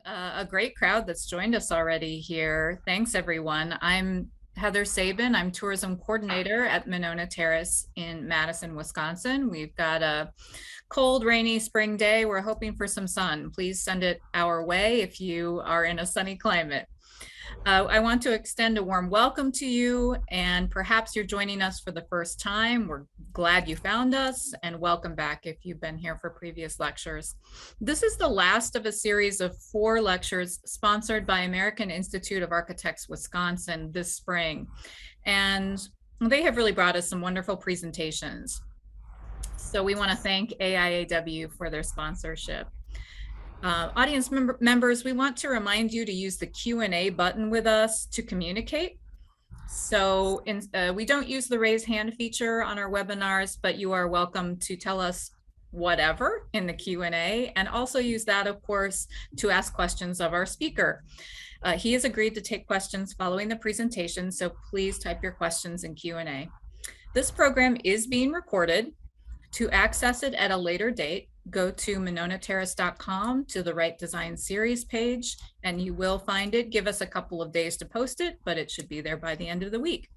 A great crowd that's joined us already here. Thanks, everyone. I'm Heather Sabin. I'm tourism coordinator at Monona Terrace in Madison, Wisconsin. We've got a cold, rainy spring day. We're hoping for some sun. Please send it our way if you are in a sunny climate. I want to extend a warm welcome to you, and perhaps you're joining us for the first time. We're glad you found us, and welcome back if you've been here for previous lectures. This is the last of a series of 4 lectures sponsored by American Institute of Architects Wisconsin this spring, and they have really brought us some wonderful presentations. So we want to thank AIAW for their sponsorship. Audience members, we want to remind you to use the Q&A button with us to communicate. So we don't use the raise hand feature on our webinars, but you are welcome to tell us whatever in the Q&A, and also use that, of course, to ask questions of our speaker. He has agreed to take questions following the presentation, so please type your questions in Q&A. This program is being recorded. To access it at a later date, go to mononaterrace.com to the Right Design Series page, and you will find it. Give us a couple of days to post it, but it should be there by the end of the week.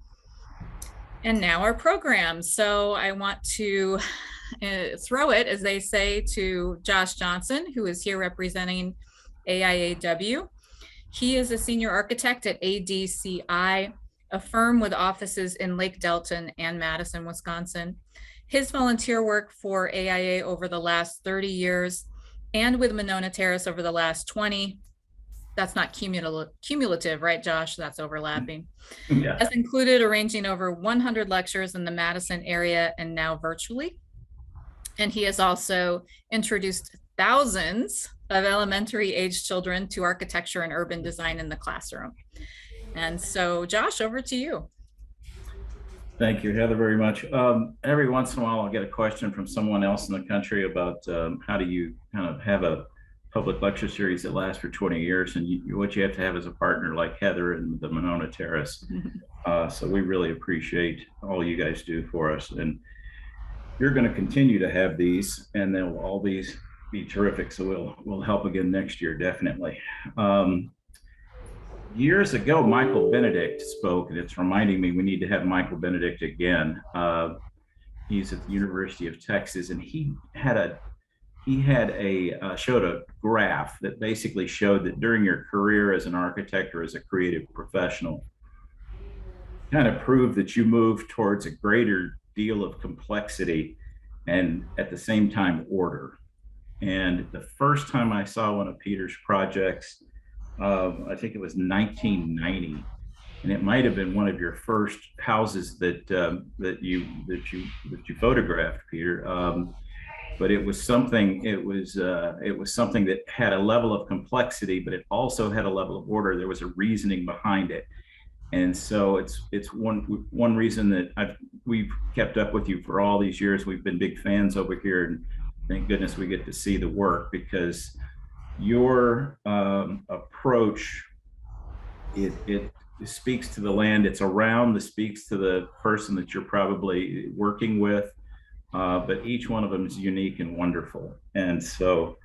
And now our program. So I want to throw it, as they say, to Josh Johnson, who is here representing AIAW. He is a senior architect at ADCI, a firm with offices in Lake Delton and Madison, Wisconsin. His volunteer work for AIA over the last 30 years and with Monona Terrace over the last 20, that's not cumulative, right, Josh? That's overlapping. Yeah. Has included arranging over 100 lectures in the Madison area and now virtually. And he has also introduced thousands of elementary age children to architecture and urban design in the classroom. And so, Josh, over to you. Thank you, Heather, very much. Every once in a while, I'll get a question from someone else in the country about how do you kind of have a public lecture series that lasts for 20 years, and what you have to have is a partner like Heather and the Monona Terrace. So we really appreciate all you guys do for us, and you're going to continue to have these, and they'll all be terrific. So we'll help again next year, definitely. Years ago, Michael Benedict spoke, and it's reminding me we need to have Michael Benedict again. He's at the University of Texas, and he showed a graph that basically showed that during your career as an architect or as a creative professional, kind of proved that you move towards a greater deal of complexity and at the same time order. And the first time I saw one of Peter's projects, I think it was 1990, and it might have been one of your first houses that you photographed, Peter. But it was something. It was something that had a level of complexity, but it also had a level of order. There was a reasoning behind it, and so it's one reason that we've kept up with you for all these years. We've been big fans over here, and thank goodness we get to see the work, because your approach, it speaks to the land it's around, it speaks to the person that you're probably working with, but each one of them is unique and wonderful. And so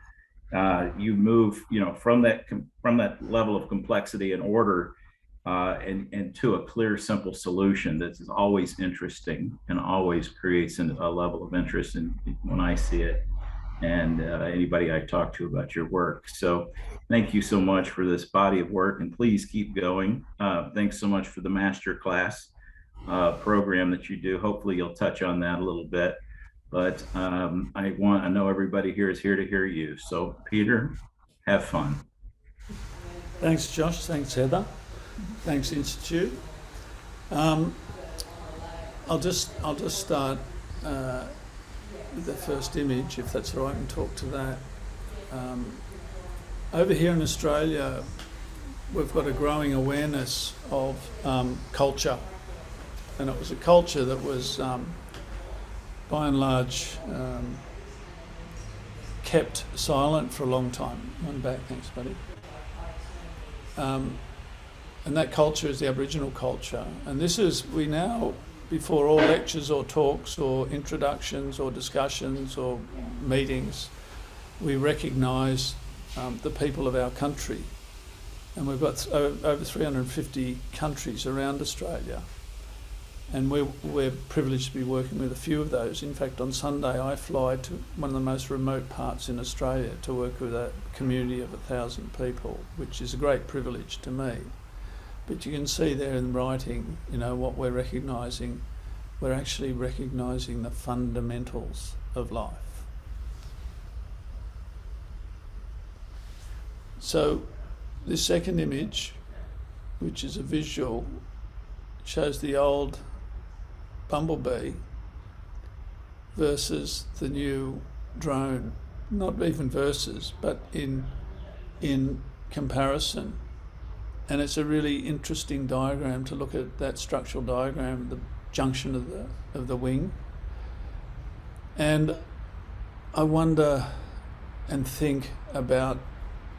you move, from that level of complexity and order and to a clear, simple solution that is always interesting and always creates a level of interest when I see it, and anybody I talk to about your work. So thank you so much for this body of work, and please keep going. Thanks so much for the master class program that you do. Hopefully you'll touch on that a little bit, but I know everybody here is here to hear you. So Peter, have fun. Thanks, Josh. Thanks, Heather. Thanks, Institute. I'll just start with the first image, if that's all right, and talk to that. Over here in Australia, we've got a growing awareness of culture, and it was a culture that was, by and large, kept silent for a long time. One back, thanks, buddy. And that culture is the Aboriginal culture, and this is, we now, before all lectures or talks or introductions or discussions or meetings, we recognise the people of our country. And we've got over 350 countries around Australia. And we're privileged to be working with a few of those. In fact, on Sunday, I fly to one of the most remote parts in Australia to work with a community of 1,000 people, which is a great privilege to me. But you can see there in writing, what we're recognising. We're actually recognising the fundamentals of life. So this second image, which is a visual, shows the old bumblebee versus the new drone. Not even versus, but in comparison. And it's a really interesting diagram to look at, that structural diagram, the junction of the wing. And I wonder and think about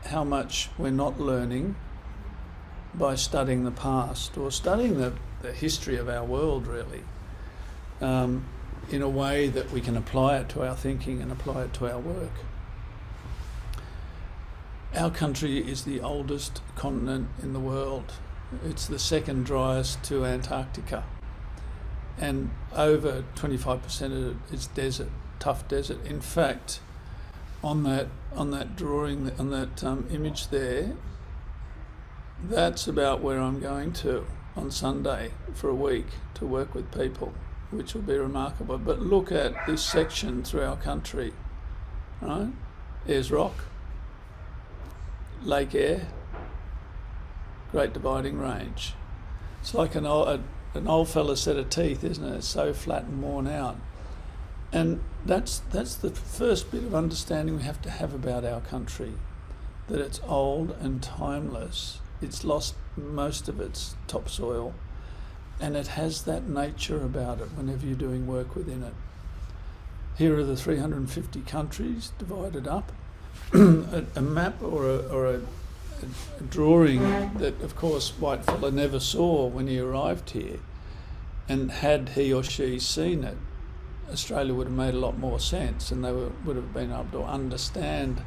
how much we're not learning by studying the past, or studying the history of our world, really, in a way that we can apply it to our thinking and apply it to our work. Our country is the oldest continent in the world. It's the second driest to Antarctica. And over 25% of it is desert, tough desert. In fact, on that drawing, on that image there, that's about where I'm going to on Sunday for a week to work with people, which will be remarkable. But look at this section through our country, right? Ayers Rock, Lake Eyre, Great Dividing Range. It's like an old fella's set of teeth, isn't it? It's so flat and worn out. And that's the first bit of understanding we have to have about our country, that it's old and timeless. It's lost most of its topsoil, and it has that nature about it whenever you're doing work within it. Here are the 350 countries divided up. A map or a drawing that, of course, Whitefella never saw when he arrived here. And had he or she seen it, Australia would have made a lot more sense, and they would have been able to understand,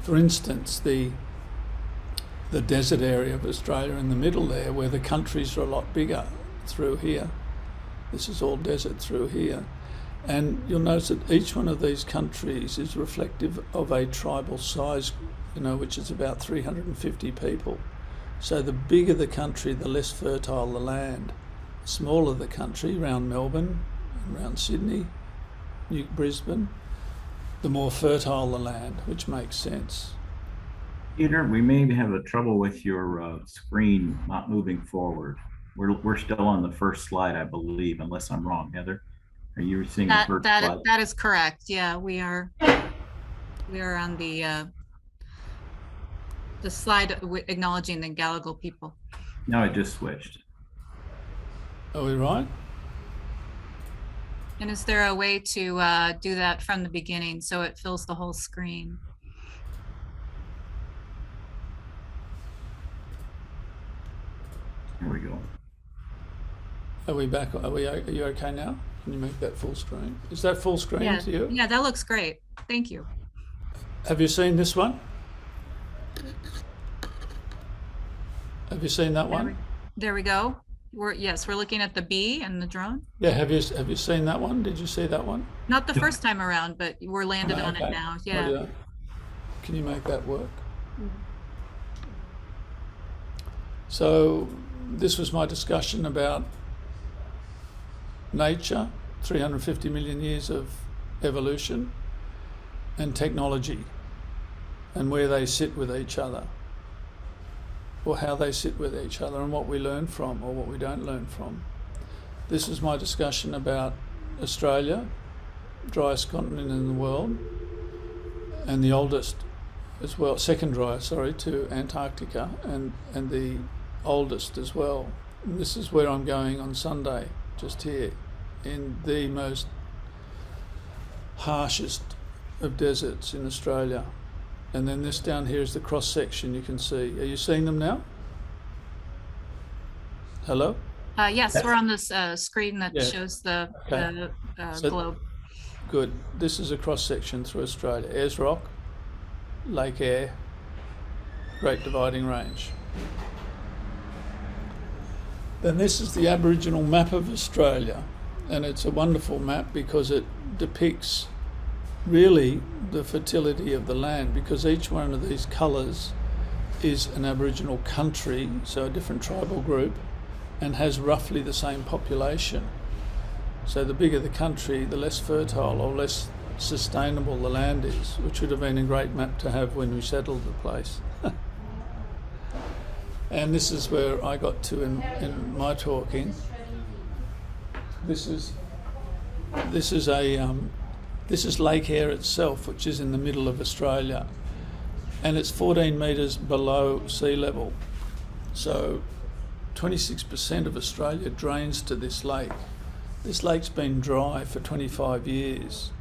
for instance, the desert area of Australia in the middle there, where the countries are a lot bigger through here. This is all desert through here. And you'll notice that each one of these countries is reflective of a tribal size, which is about 350 people. So the bigger the country, the less fertile the land. The smaller the country, around Melbourne, around Sydney, Brisbane, the more fertile the land, which makes sense. Peter, we may have a trouble with your screen not moving forward. We're still on the first slide, I believe, unless I'm wrong. Heather, are you seeing the first slide? That is correct. Yeah, we are on the slide acknowledging the Gadigal people. No, it just switched. Are we right? And is there a way to do that from the beginning so it fills the whole screen? Here we go. Are we back? Are you okay now? Can you make that full screen? Is that full screen to you? Yeah, that looks great. Thank you. Have you seen this one? Have you seen that one? There we go. We're looking at the bee and the drone. Yeah, have you seen that one? Did you see that one? Not the first time around, but we're landed on it now. Yeah. Oh, can you make that work? So this was my discussion about nature, 350 million years of evolution, and technology, and where they sit with each other, or how they sit with each other, and what we learn from or what we don't learn from. This is my discussion about Australia, driest continent in the world, and the oldest as well, second driest, to Antarctica, and the oldest as well. And this is where I'm going on Sunday, just here, in the most harshest of deserts in Australia. And then this down here is the cross section you can see. Are you seeing them now? Hello? Yes, we're on this screen that shows the globe. Good. This is a cross section through Australia. Ayers Rock, Lake Eyre, Great Dividing Range. Then this is the Aboriginal map of Australia, and it's a wonderful map because it depicts really the fertility of the land, because each one of these colours is an Aboriginal country, so a different tribal group, and has roughly the same population. So the bigger the country, the less fertile or less sustainable the land is, which would have been a great map to have when we settled the place. And this is where I got to in my talking. This is Lake Eyre itself, which is in the middle of Australia, and it's 14 metres below sea level. So 26% of Australia drains to this lake. This lake's been dry for 25 years.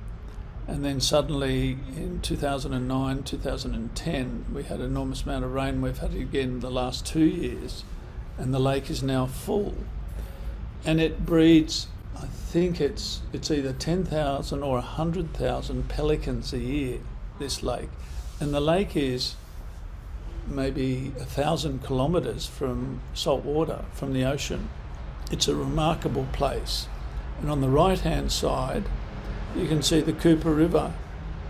And then suddenly in 2009, 2010, we had an enormous amount of rain. We've had it again the last 2 years, and the lake is now full. And it breeds, I think it's either 10,000 or 100,000 pelicans a year, this lake. And the lake is maybe 1,000 kilometres from salt water, from the ocean. It's a remarkable place. And on the right-hand side, you can see the Cooper River,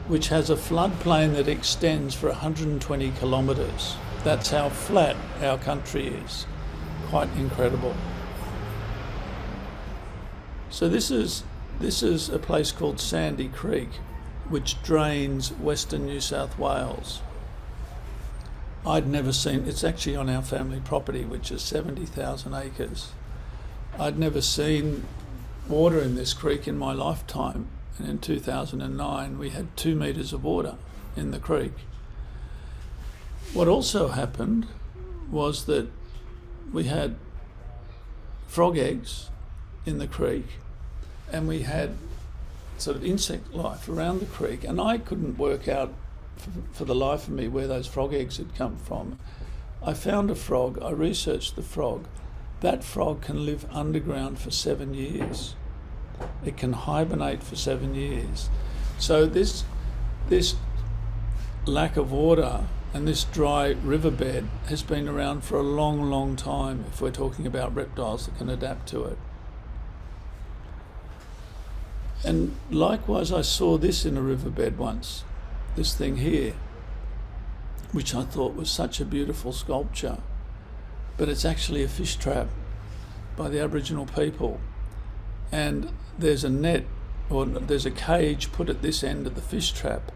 which has a floodplain that extends for 120 kilometres. That's how flat our country is. Quite incredible. So this is a place called Sandy Creek, which drains western New South Wales. I'd never seen, it's actually on our family property, which is 70,000 acres. I'd never seen water in this creek in my lifetime. And in 2009, we had 2 metres of water in the creek. What also happened was that we had frog eggs in the creek, and we had sort of insect life around the creek, and I couldn't work out for the life of me where those frog eggs had come from. I found a frog, I researched the frog. That frog can live underground for 7 years. It can hibernate for 7 years. So this lack of water and this dry riverbed has been around for a long, long time if we're talking about reptiles that can adapt to it. And likewise, I saw this in a riverbed once, this thing here, which I thought was such a beautiful sculpture, but it's actually a fish trap by the Aboriginal people. And there's a net, or there's a cage put at this end of the fish trap,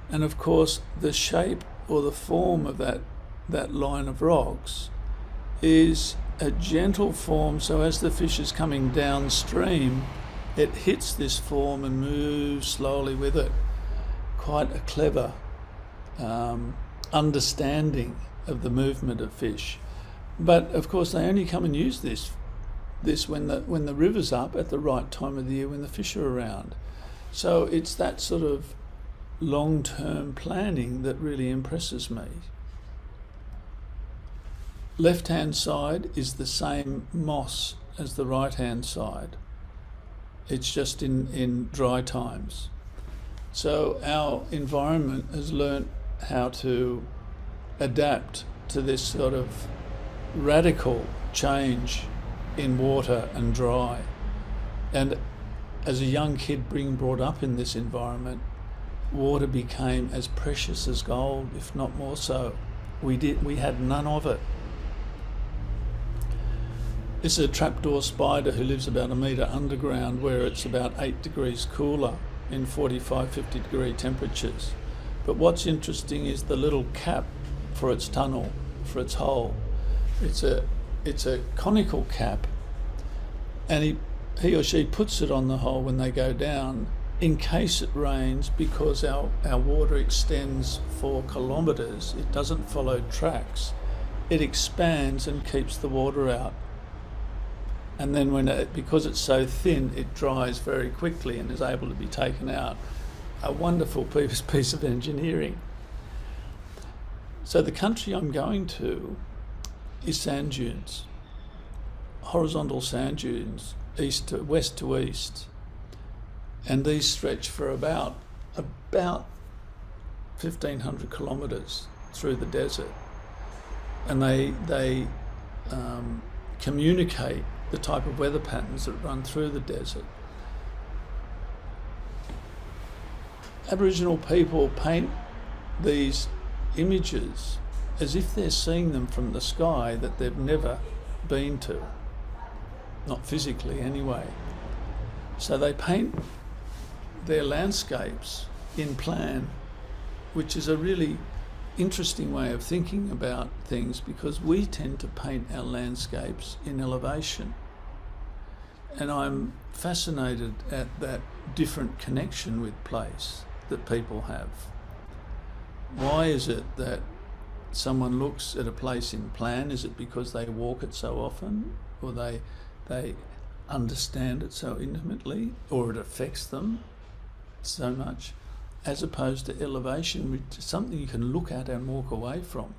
and of course the shape or the form of that line of rocks is a gentle form, so as the fish is coming downstream, it hits this form and moves slowly with it. Quite a clever understanding of the movement of fish. But of course they only come and use this when the river's up at the right time of the year when the fish are around. So it's that sort of long-term planning that really impresses me. Left-hand side is the same moss as the right-hand side. It's just in dry times. So our environment has learnt how to adapt to this sort of radical change in water and dry. And as a young kid being brought up in this environment, water became as precious as gold, if not more so. We had none of it. This is a trapdoor spider who lives about a metre underground, where it's about 8 degrees cooler in 45, 50 degree temperatures. But what's interesting is the little cap for its tunnel, for its hole. It's a conical cap, and he or she puts it on the hole when they go down in case it rains, because our water extends for kilometres. It doesn't follow tracks. It expands and keeps the water out. And then because it's so thin, it dries very quickly and is able to be taken out. A wonderful piece of engineering. So the country I'm going to is sand dunes, horizontal sand dunes, west to east, and these stretch for about 1,500 kilometres through the desert. and they communicate the type of weather patterns that run through the desert. Aboriginal people paint these images as if they're seeing them from the sky that they've never been to, not physically anyway. So they paint their landscapes in plan, which is a really interesting way of thinking about things, because we tend to paint our landscapes in elevation. And I'm fascinated at that different connection with place that people have. Why is it that someone looks at a place in plan? Is it because they walk it so often, or they understand it so intimately, or it affects them so much, as opposed to elevation, which is something you can look at and walk away from?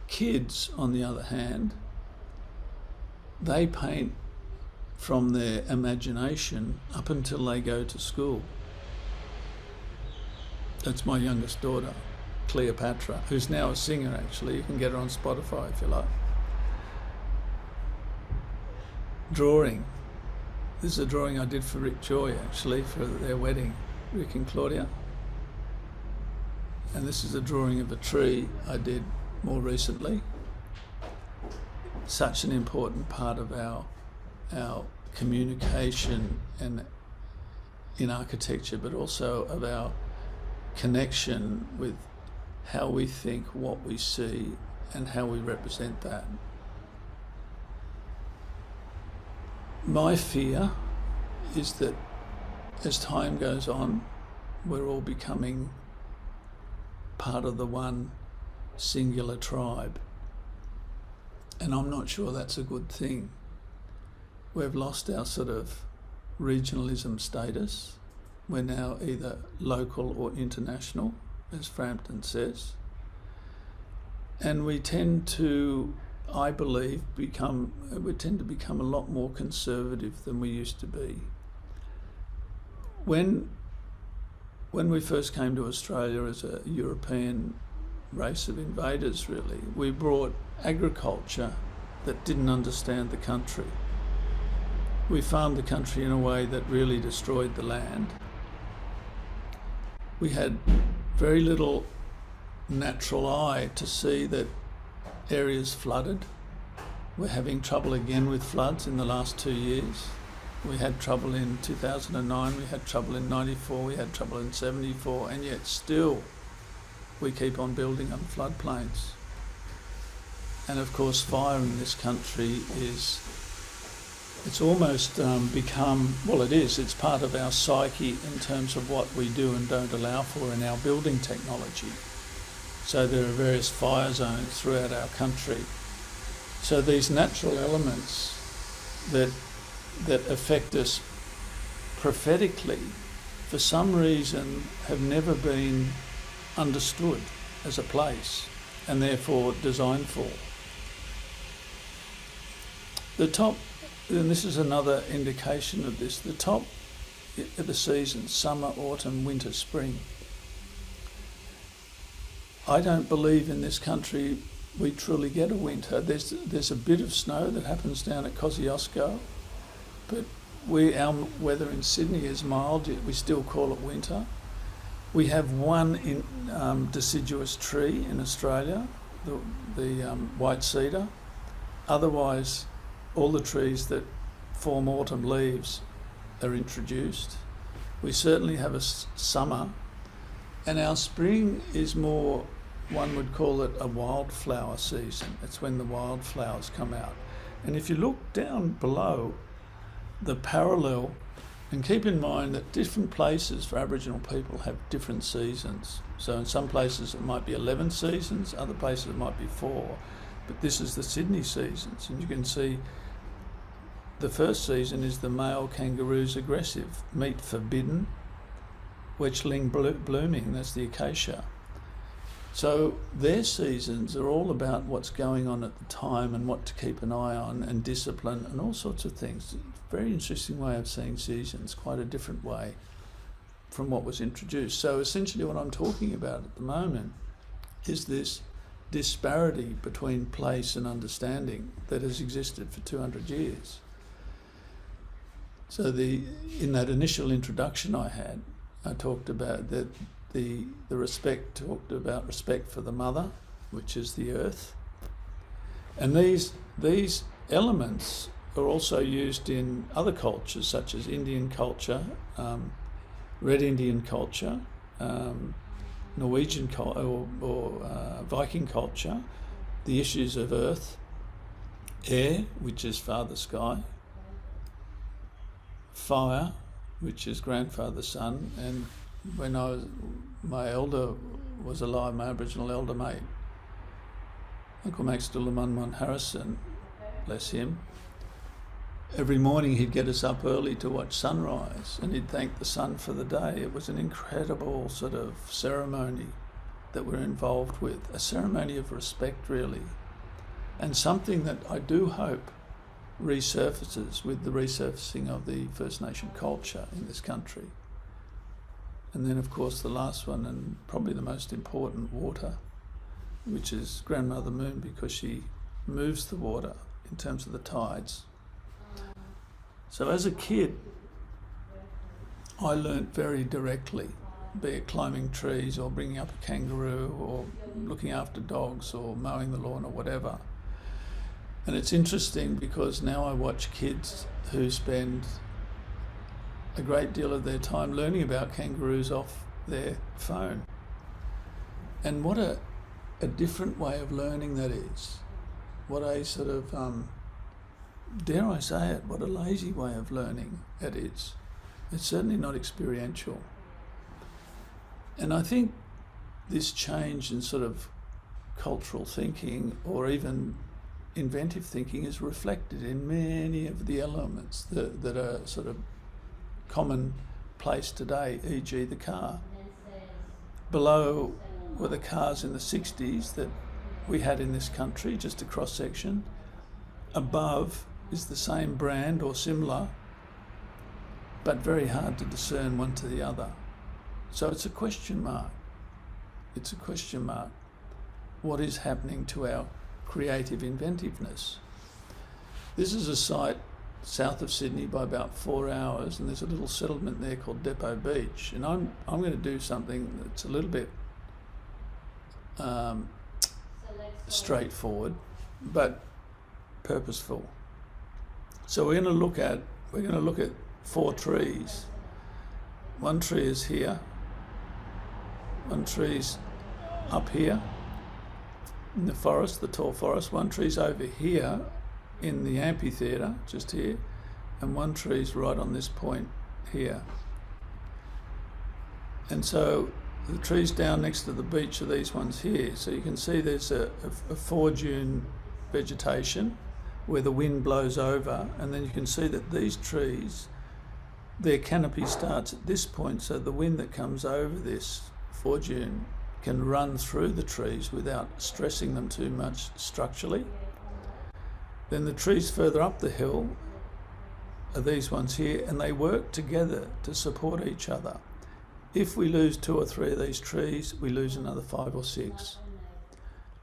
Kids, on the other hand, they paint from their imagination up until they go to school. That's my youngest daughter, Cleopatra, who's now a singer actually. You can get her on Spotify if you like. Drawing. This is a drawing I did for Rick Joy actually, for their wedding, Rick and Claudia. And this is a drawing of a tree I did more recently. Such an important part of our communication and in architecture, but also of our connection with how we think, what we see, and how we represent that. My fear is that as time goes on, we're all becoming part of the one singular tribe. And I'm not sure that's a good thing. We've lost our sort of regionalism status. We're now either local or international, as Frampton says. And we tend to, I believe, become a lot more conservative than we used to be. When we first came to Australia as a European race of invaders, really, we brought agriculture that didn't understand the country. We farmed the country in a way that really destroyed the land. We had very little natural eye to see that areas flooded. We're having trouble again with floods in the last 2 years. We had trouble in 2009, we had trouble in 94, we had trouble in 74, and yet still we keep on building on floodplains. And of course, fire in this country it's almost become, well, it's part of our psyche in terms of what we do and don't allow for in our building technology. So there are various fire zones throughout our country. So these natural elements that affect us prophetically, for some reason, have never been understood as a place and therefore designed for. The top, and this is another indication of this, the top of the seasons, summer, autumn, winter, spring. I don't believe in this country we truly get a winter. There's a bit of snow that happens down at Kosciuszko, but our weather in Sydney is mild, yet we still call it winter. We have one deciduous tree in Australia, the white cedar. Otherwise, all the trees that form autumn leaves are introduced. We certainly have a summer, and our spring is more, one would call it a wildflower season. It's when the wildflowers come out. And if you look down below, the parallel, and keep in mind that different places for Aboriginal people have different seasons. So in some places it might be 11 seasons, other places it might be 4. But this is the Sydney seasons, and you can see the first season is the male kangaroo's aggressive, meat forbidden, wetchling blooming, that's the acacia. So their seasons are all about what's going on at the time and what to keep an eye on, and discipline and all sorts of things. Very interesting way of seeing seasons, quite a different way from what was introduced. So essentially what I'm talking about at the moment is this disparity between place and understanding that has existed for 200 years. So in that initial introduction I had, I talked about that the respect, talked about respect for the mother, which is the earth. And these elements are also used in other cultures, such as Indian culture, Red Indian culture, Norwegian culture, or Viking culture, the issues of earth, air, which is father sky, fire, which is grandfather sun, and when my elder was alive, my Aboriginal elder mate, Uncle Max Dulamunmun Harrison, bless him, every morning he'd get us up early to watch sunrise, and he'd thank the sun for the day. It was an incredible sort of ceremony that we're involved with, a ceremony of respect really, and something that I do hope resurfaces with the resurfacing of the First Nation culture in this country. And then of course the last one, and probably the most important, water, which is Grandmother Moon, because she moves the water in terms of the tides. So as a kid, I learnt very directly, be it climbing trees or bringing up a kangaroo or looking after dogs or mowing the lawn or whatever. And it's interesting because now I watch kids who spend a great deal of their time learning about kangaroos off their phone. And what a different way of learning that is. What a sort of, dare I say it, what a lazy way of learning it is. It's certainly not experiential. And I think this change in sort of cultural thinking or even inventive thinking is reflected in many of the elements that are sort of commonplace today, e.g. the car. Below were the cars in the 60s that we had in this country, just a cross section. Above is the same brand or similar, but very hard to discern one to the other. So it's a question mark. It's a question mark. What is happening to our creative inventiveness? This is a site south of Sydney by about 4 hours, and there's a little settlement there called Depot Beach, and I'm going to do something that's a little bit straightforward but purposeful. So we're going to look at 4 trees. One tree is here, one tree's up here in the forest, the tall forest, one tree's over here in the amphitheatre, just here, and one tree's right on this point here. And so the trees down next to the beach are these ones here. So you can see there's a 4-dune vegetation where the wind blows over, and then you can see that these trees, their canopy starts at this point, so the wind that comes over this 4-dune can run through the trees without stressing them too much structurally. Then the trees further up the hill are these ones here, and they work together to support each other. If we lose 2 or 3 of these trees, we lose another 5 or 6.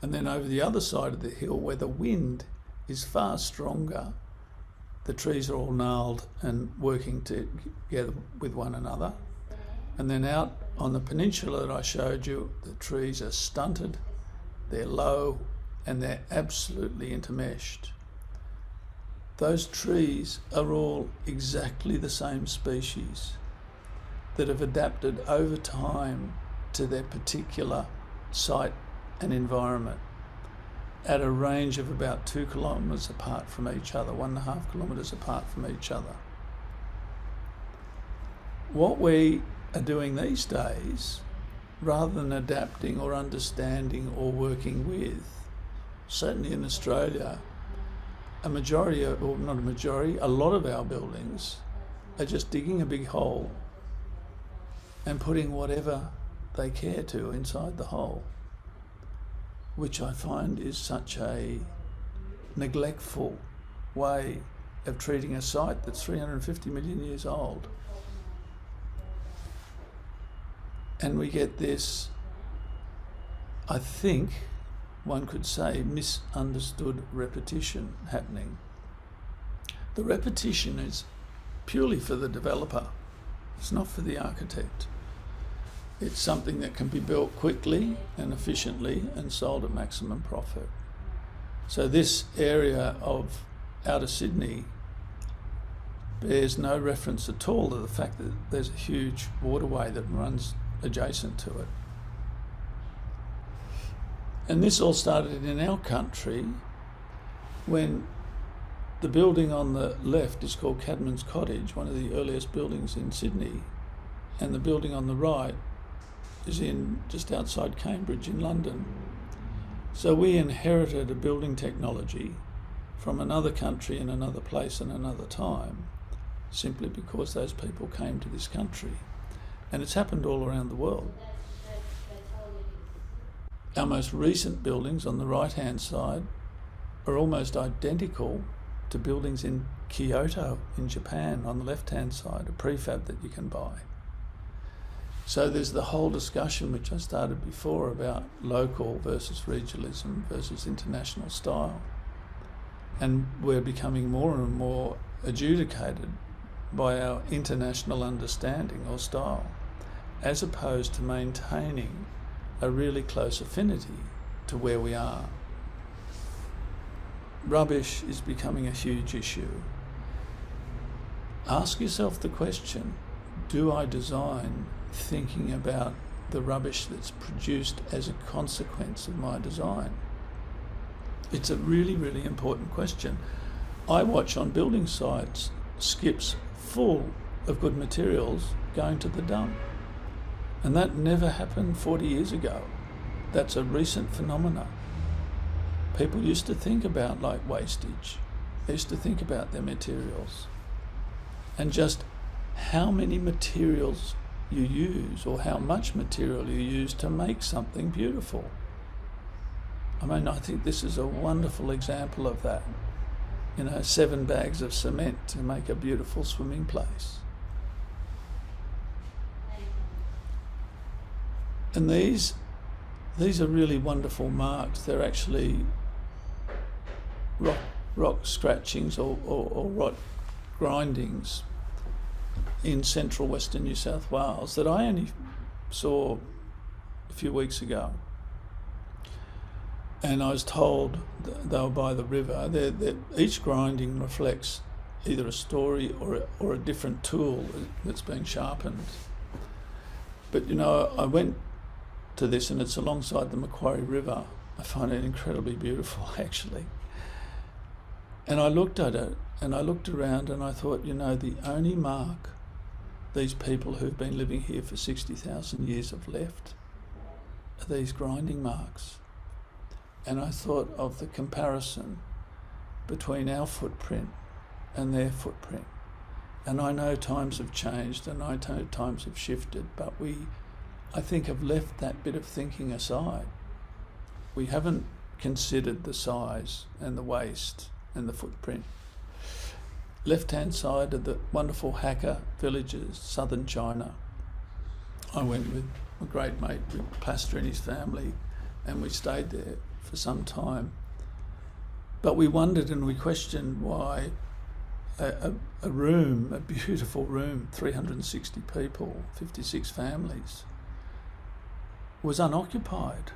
And then over the other side of the hill, where the wind is far stronger, the trees are all gnarled and working together with one another. And then out on the peninsula that I showed you, the trees are stunted, they're low, and they're absolutely intermeshed. Those trees are all exactly the same species that have adapted over time to their particular site and environment at a range of about 2 kilometres apart from each other, 1.5 kilometres apart from each other. What we are doing these days, rather than adapting or understanding or working with, certainly in Australia, a lot of our buildings are just digging a big hole and putting whatever they care to inside the hole, which I find is such a neglectful way of treating a site that's 350 million years old. And we get this I think one could say, misunderstood repetition happening. The repetition is purely for the developer. It's not for the architect. It's something that can be built quickly and efficiently and sold at maximum profit. So this area of outer Sydney bears no reference at all to the fact that there's a huge waterway that runs adjacent to it. And this all started in our country when the building on the left is called Cadman's Cottage, one of the earliest buildings in Sydney, and the building on the right is in just outside Cambridge in London. So we inherited a building technology from another country in another place and another time, simply because those people came to this country. And it's happened all around the world. Our most recent buildings on the right-hand side are almost identical to buildings in Kyoto in Japan on the left-hand side, a prefab that you can buy. So there's the whole discussion which I started before about local versus regionalism versus international style. And we're becoming more and more adjudicated by our international understanding or style, as opposed to maintaining a really close affinity to where we are. Rubbish is becoming a huge issue. Ask yourself the question, do I design thinking about the rubbish that's produced as a consequence of my design? It's a really, really important question. I watch on building sites skips full of good materials going to the dump. And that never happened 40 years ago. That's a recent phenomenon. People used to think about like wastage. They used to think about their materials. And just how many materials you use or how much material you use to make something beautiful. I mean, I think this is a wonderful example of that. 7 bags of cement to make a beautiful swimming place. And these are really wonderful marks. They're actually rock scratchings or rock grindings in central Western New South Wales that I only saw a few weeks ago. And I was told they were by the river. Each grinding reflects either a story or a different tool that's being sharpened. But I went to this, and it's alongside the Macquarie River. I find it incredibly beautiful, actually. And I looked at it, and I looked around, and I thought, the only mark these people who've been living here for 60,000 years have left are these grinding marks. And I thought of the comparison between our footprint and their footprint. And I know times have changed, and I know times have shifted, but I think have left that bit of thinking aside. We haven't considered the size and the waste and the footprint. Left-hand side of the wonderful Hakka villages, southern China. I went with a great mate with Pastor and his family, and we stayed there for some time. But we wondered and we questioned why a beautiful room, 360 people, 56 families, was unoccupied.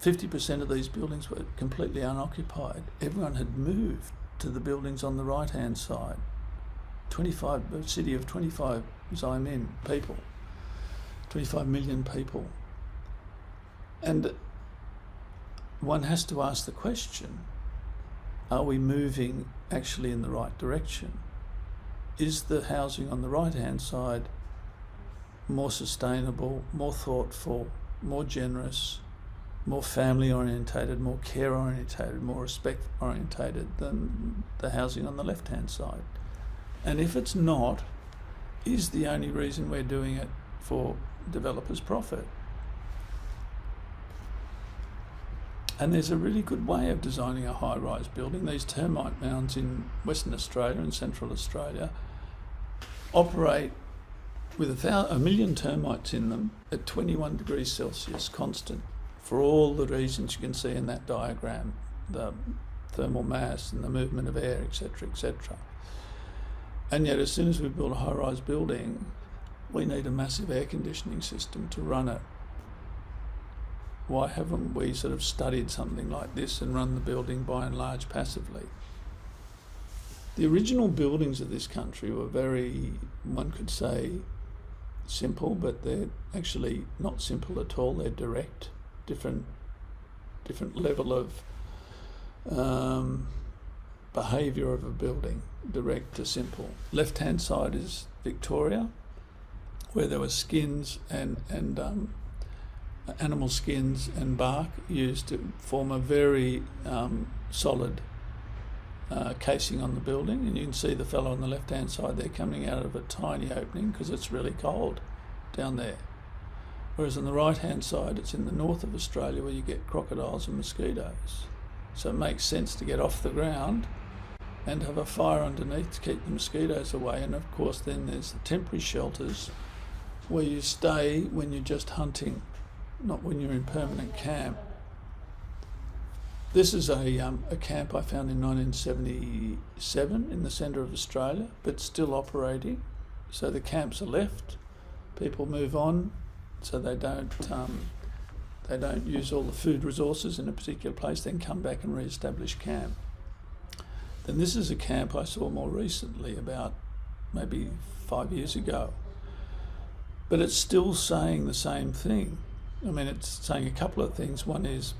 50% of these buildings were completely unoccupied. Everyone had moved to the buildings on the right-hand side. A city of 25 people, 25 million people. And one has to ask the question, are we moving actually in the right direction? Is the housing on the right-hand side more sustainable, more thoughtful, more generous, more family orientated, more care orientated, more respect orientated than the housing on the left-hand side? And if it's not, is the only reason we're doing it for developers' profit? And there's a really good way of designing a high-rise building. These termite mounds in Western Australia and Central Australia operate with a million termites in them at 21 degrees Celsius constant for all the reasons you can see in that diagram, the thermal mass and the movement of air, etc., etc. And yet as soon as we build a high-rise building, we need a massive air conditioning system to run it. Why haven't we sort of studied something like this and run the building by and large passively? The original buildings of this country were very, one could say, simple, but they're actually not simple at all. They're direct, different level of behaviour of a building, direct to simple. Left-hand side is Victoria, where there were skins and animal skins and bark used to form a very solid casing on the building, and you can see the fellow on the left-hand side there coming out of a tiny opening because it's really cold down there. Whereas on the right-hand side, it's in the north of Australia where you get crocodiles and mosquitoes. So it makes sense to get off the ground and have a fire underneath to keep the mosquitoes away. And of course then there's the temporary shelters where you stay when you're just hunting, not when you're in permanent camp. This is a camp I found in 1977 in the centre of Australia, but still operating. So the camps are left, people move on, so they don't use all the food resources in a particular place, then come back and re-establish camp. Then this is a camp I saw more recently, about maybe 5 years ago. But it's still saying the same thing. I mean, it's saying a couple of things. One is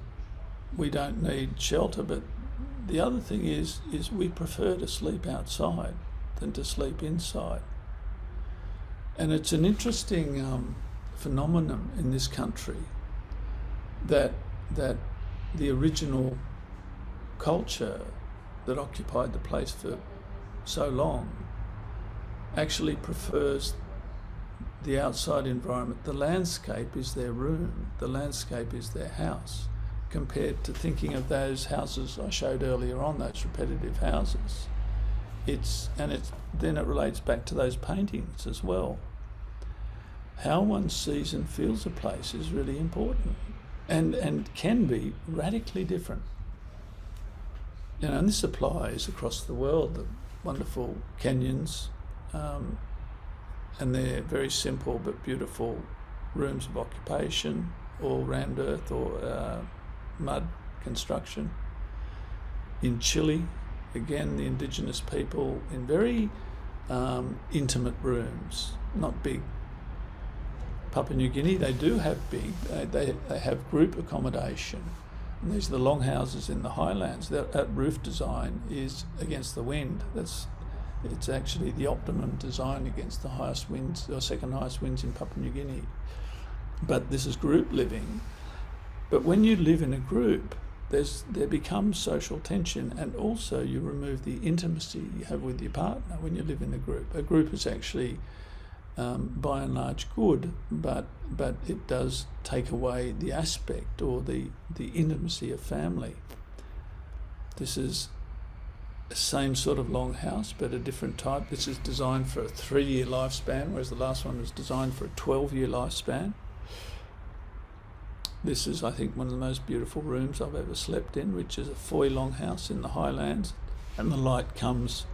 we don't need shelter, but the other thing is we prefer to sleep outside than to sleep inside. And it's an interesting phenomenon in this country that the original culture that occupied the place for so long actually prefers the outside environment. The landscape is their room, the landscape is their house, compared to thinking of those houses I showed earlier on, those repetitive houses. Then it relates back to those paintings as well. How one sees and feels a place is really important and can be radically different. You know, and this applies across the world, the wonderful canyons, and they're very simple but beautiful rooms of occupation, or round earth or mud construction. In Chile, again, the indigenous people in very intimate rooms, not big. Papua New Guinea, they do have big, they have group accommodation. And these are the longhouses in the highlands. That roof design is against the wind. It's actually the optimum design against the highest winds, or second highest winds in Papua New Guinea. But this is group living. But when you live in a group, there becomes social tension, and also you remove the intimacy you have with your partner when you live in a group. A group is actually, by and large, good, but it does take away the aspect or the intimacy of family. This is the same sort of longhouse, but a different type. This is designed for a 3-year lifespan, whereas the last one was designed for a 12-year lifespan. This is, I think, one of the most beautiful rooms I've ever slept in, which is a foyer longhouse in the highlands, and the light comes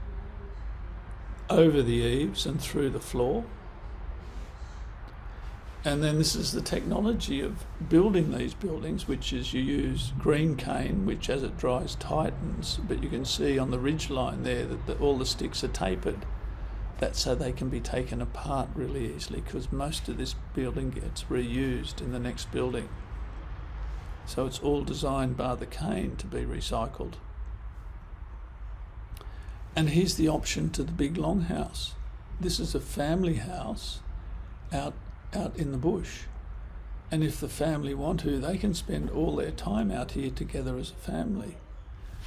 over the eaves and through the floor. And then this is the technology of building these buildings, which is you use green cane, which as it dries tightens, but you can see on the ridge line there that all the sticks are tapered. That's so they can be taken apart really easily, because most of this building gets reused in the next building. So it's all designed by the cane to be recycled. And here's the option to the big longhouse. This is a family house out in the bush. And if the family want to, they can spend all their time out here together as a family.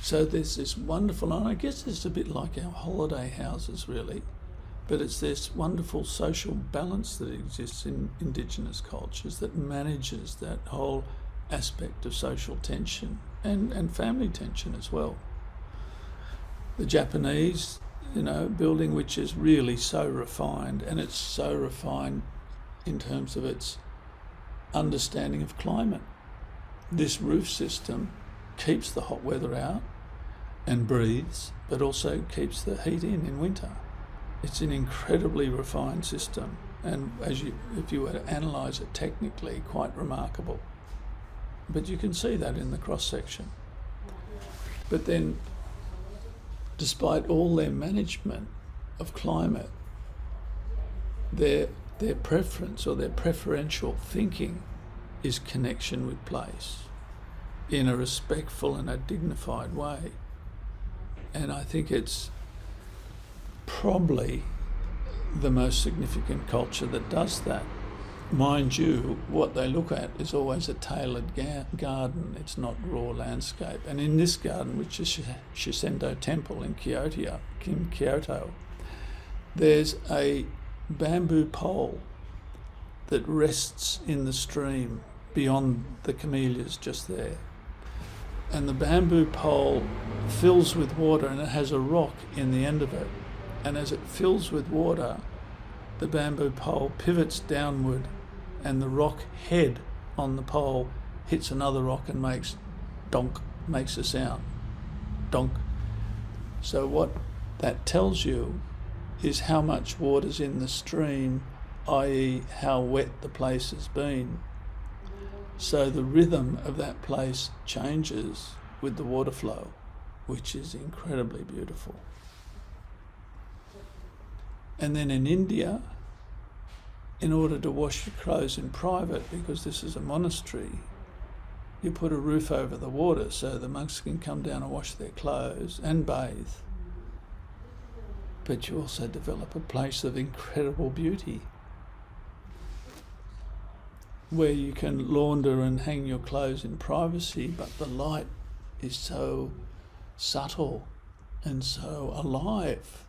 So there's this wonderful, and I guess it's a bit like our holiday houses really, but it's this wonderful social balance that exists in Indigenous cultures that manages that whole aspect of social tension and family tension as well. The Japanese, building which is really so refined, and it's so refined in terms of its understanding of climate. this roof system keeps the hot weather out and breathes, but also keeps the heat in winter. It's an incredibly refined system, and if you were to analyse it technically, quite remarkable. But you can see that in the cross section. But then, despite all their management of climate, their preference or their preferential thinking is connection with place in a respectful and a dignified way. And I think it's probably the most significant culture that does that. Mind you, what they look at is always a tailored garden. It's not raw landscape. And in this garden, which is Shiseido Temple in Kyoto, there's a bamboo pole that rests in the stream beyond the camellias just there. And the bamboo pole fills with water, and it has a rock in the end of it. And as it fills with water, the bamboo pole pivots downward, and the rock head on the pole hits another rock and makes donk, makes a sound. Donk. So what that tells you is how much water's in the stream, i.e. how wet the place has been. So the rhythm of that place changes with the water flow, which is incredibly beautiful. And then in India, in order to wash your clothes in private, because this is a monastery, you put a roof over the water so the monks can come down and wash their clothes and bathe. But you also develop a place of incredible beauty where you can launder and hang your clothes in privacy, but the light is so subtle and so alive.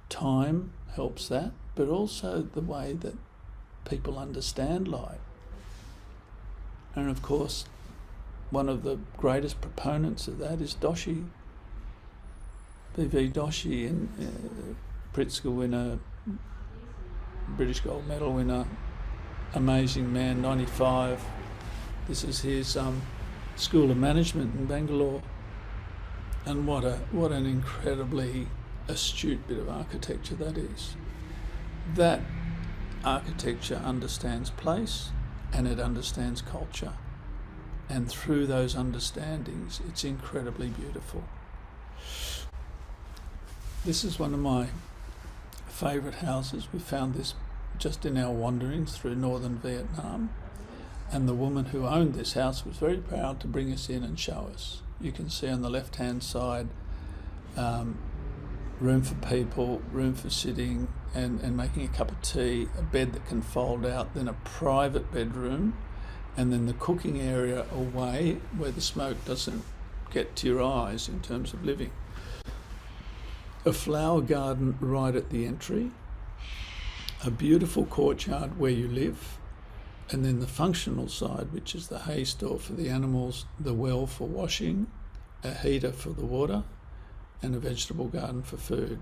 Time helps that, but also the way that people understand light. And of course, one of the greatest proponents of that is Doshi. B.V. Doshi, Pritzker winner, British gold medal winner, amazing man, 95. This is his School of Management in Bangalore. And what an incredibly astute bit of architecture that is. That architecture understands place and it understands culture. And through those understandings, it's incredibly beautiful. This is one of my favourite houses. We found this just in our wanderings through northern Vietnam. And the woman who owned this house was very proud to bring us in and show us. You can see on the left-hand side, room for people, room for sitting and making a cup of tea, a bed that can fold out, then a private bedroom, and then the cooking area away where the smoke doesn't get to your eyes in terms of living. A flower garden right at the entry, a beautiful courtyard where you live, and then the functional side, which is the hay store for the animals, the well for washing, a heater for the water, and a vegetable garden for food.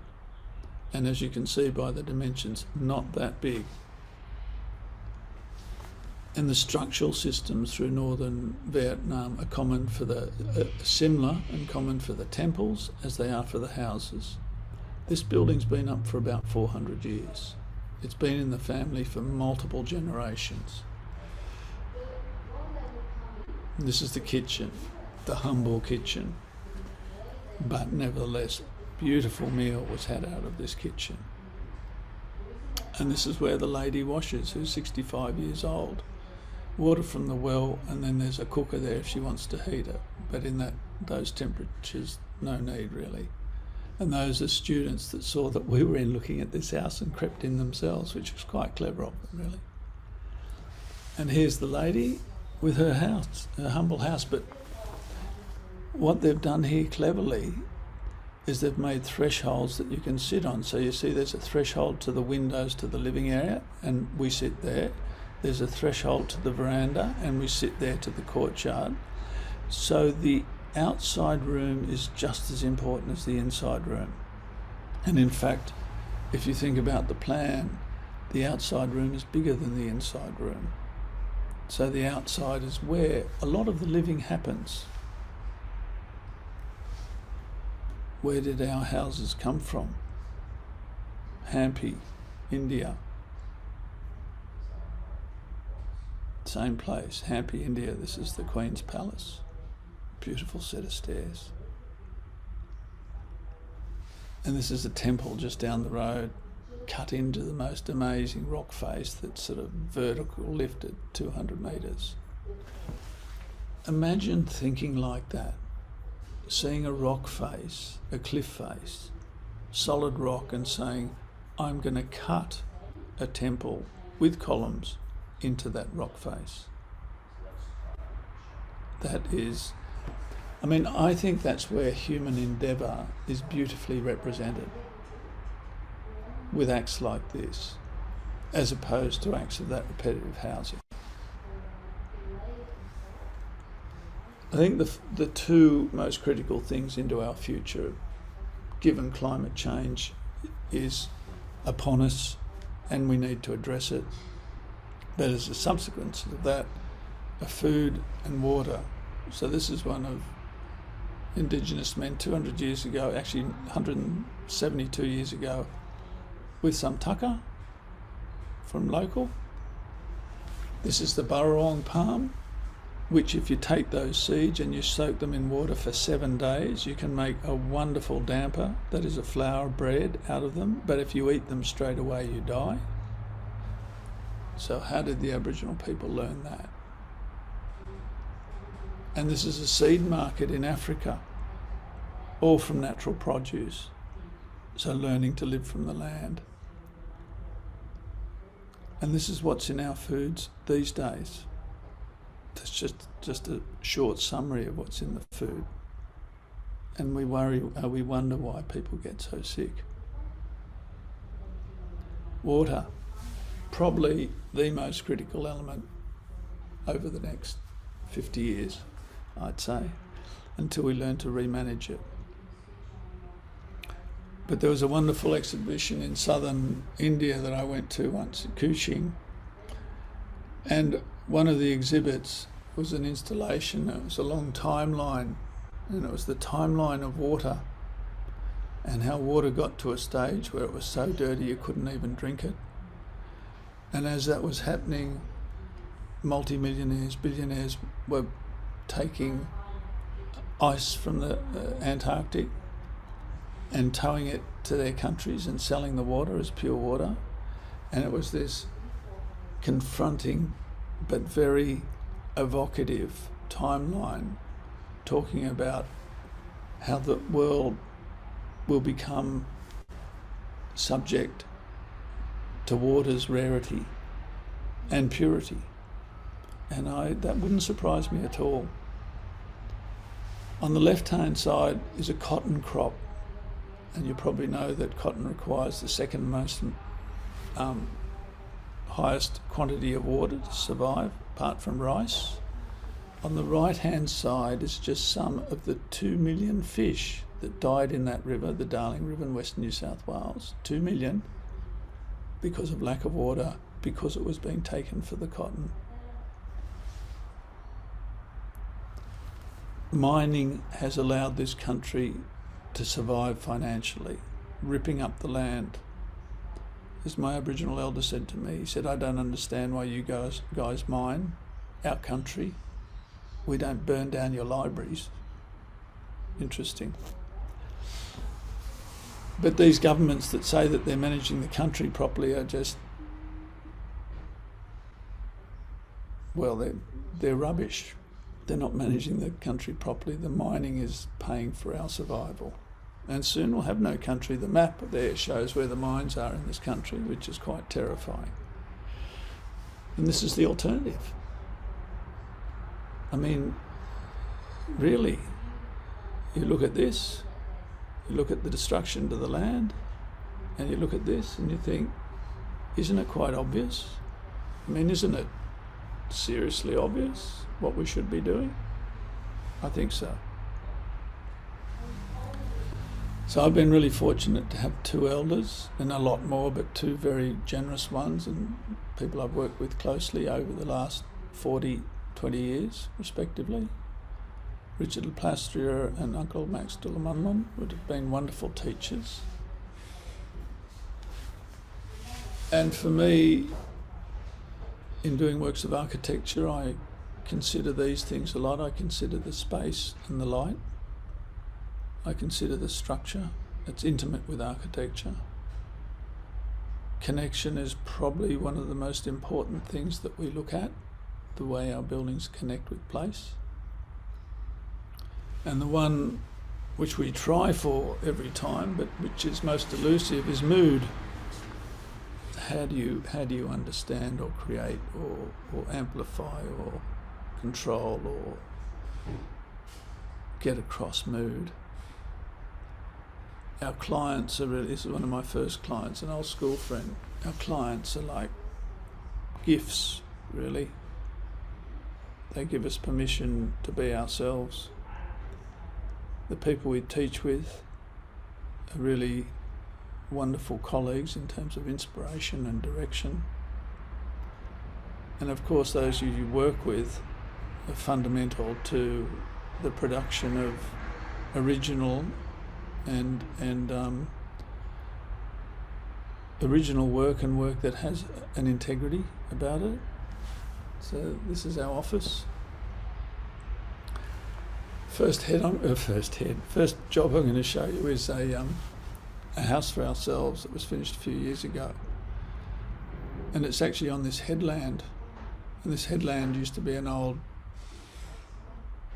And as you can see by the dimensions, not that big. And the structural systems through northern Vietnam are common for similar and common for the temples as they are for the houses. This building's been up for about 400 years. It's been in the family for multiple generations. This is the kitchen, the humble kitchen. But nevertheless, beautiful meal was had out of this kitchen. And this is where the lady washes, who's 65 years old. Water from the well, and then there's a cooker there if she wants to heat it. But in those temperatures, no need really. And those are students that saw that we were in looking at this house and crept in themselves, which was quite clever of them, really. And here's the lady with her house, her humble house. But what they've done here cleverly is they've made thresholds that you can sit on. So you see there's a threshold to the windows to the living area, and we sit there. There's a threshold to the veranda, and we sit there to the courtyard. So the outside room is just as important as the inside room. And in fact, if you think about the plan, the outside room is bigger than the inside room. So the outside is where a lot of the living happens. Where did our houses come from? Hampi, India. Same place, Hampi, India. This is the Queen's Palace. Beautiful set of stairs. And this is a temple just down the road, cut into the most amazing rock face that's sort of vertical lifted 200 metres. Imagine thinking like that, seeing a rock face, a cliff face, solid rock, and saying, I'm going to cut a temple with columns into that rock face. That is, I think that's where human endeavour is beautifully represented, with acts like this, as opposed to acts of that repetitive housing. I think the two most critical things into our future, given climate change, is upon us and we need to address it. But as a subsequence of that, are food and water. So this is one of Indigenous men 200 years ago, actually 172 years ago, with some tucker from local. This is the burrawong palm, which if you take those seeds and you soak them in water for 7 days, you can make a wonderful damper, that is a flour bread, out of them. But if you eat them straight away, you die. So how did the Aboriginal people learn that? And this is a seed market in Africa, all from natural produce. So learning to live from the land. And this is what's in our foods these days. That's just a short summary of what's in the food. And we wonder why people get so sick. Water, probably the most critical element over the next 50 years, I'd say, until we learn to remanage it. But there was a wonderful exhibition in southern India that I went to once, at Kuching, and one of the exhibits was an installation. It was a long timeline, and it was the timeline of water and how water got to a stage where it was so dirty you couldn't even drink it. And as that was happening, multi-millionaires, billionaires were taking ice from the Antarctic and towing it to their countries and selling the water as pure water. And it was this confronting but very evocative timeline talking about how the world will become subject to water's rarity and purity. And that wouldn't surprise me at all. On the left-hand side is a cotton crop, and you probably know that cotton requires the second most highest quantity of water to survive, apart from rice. On the right-hand side is just some of the 2 million fish that died in that river, the Darling River in Western New South Wales. 2 million because of lack of water, because it was being taken for the cotton. Mining has allowed this country to survive financially, ripping up the land. As my Aboriginal elder said to me, he said, I don't understand why you guys mine our country. We don't burn down your libraries. Interesting. But these governments that say that they're managing the country properly are just, well, they're rubbish. They're not managing the country properly. The mining is paying for our survival. And soon we'll have no country. The map there shows where the mines are in this country, which is quite terrifying. And this is the alternative. I mean, really, you look at this, you look at the destruction to the land, and you look at this and you think, isn't it quite obvious? I mean, isn't it seriously obvious what we should be doing? I think so. So I've been really fortunate to have 2 elders, and a lot more, but 2 very generous ones, and people I've worked with closely over the last 40, 20 years, respectively. Richard Plastrier and Uncle Max Dulamunlun would have been wonderful teachers. And for me, in doing works of architecture, I consider these things a lot. I consider the space and the light. I consider the structure. It's intimate with architecture. Connection is probably one of the most important things that we look at, the way our buildings connect with place. And the one which we try for every time, but which is most elusive, is mood. How do you understand or create or amplify or control or get across mood? Our clients are really, this is one of my first clients, an old school friend. Our clients are like gifts, really. They give us permission to be ourselves. The people we teach with are really wonderful colleagues in terms of inspiration and direction. And of course, those you work with are fundamental to the production of original and original work and work that has an integrity about it. So this is our office. First job I'm going to show you is a house for ourselves that was finished a few years ago. And it's actually on this headland. And this headland used to be an old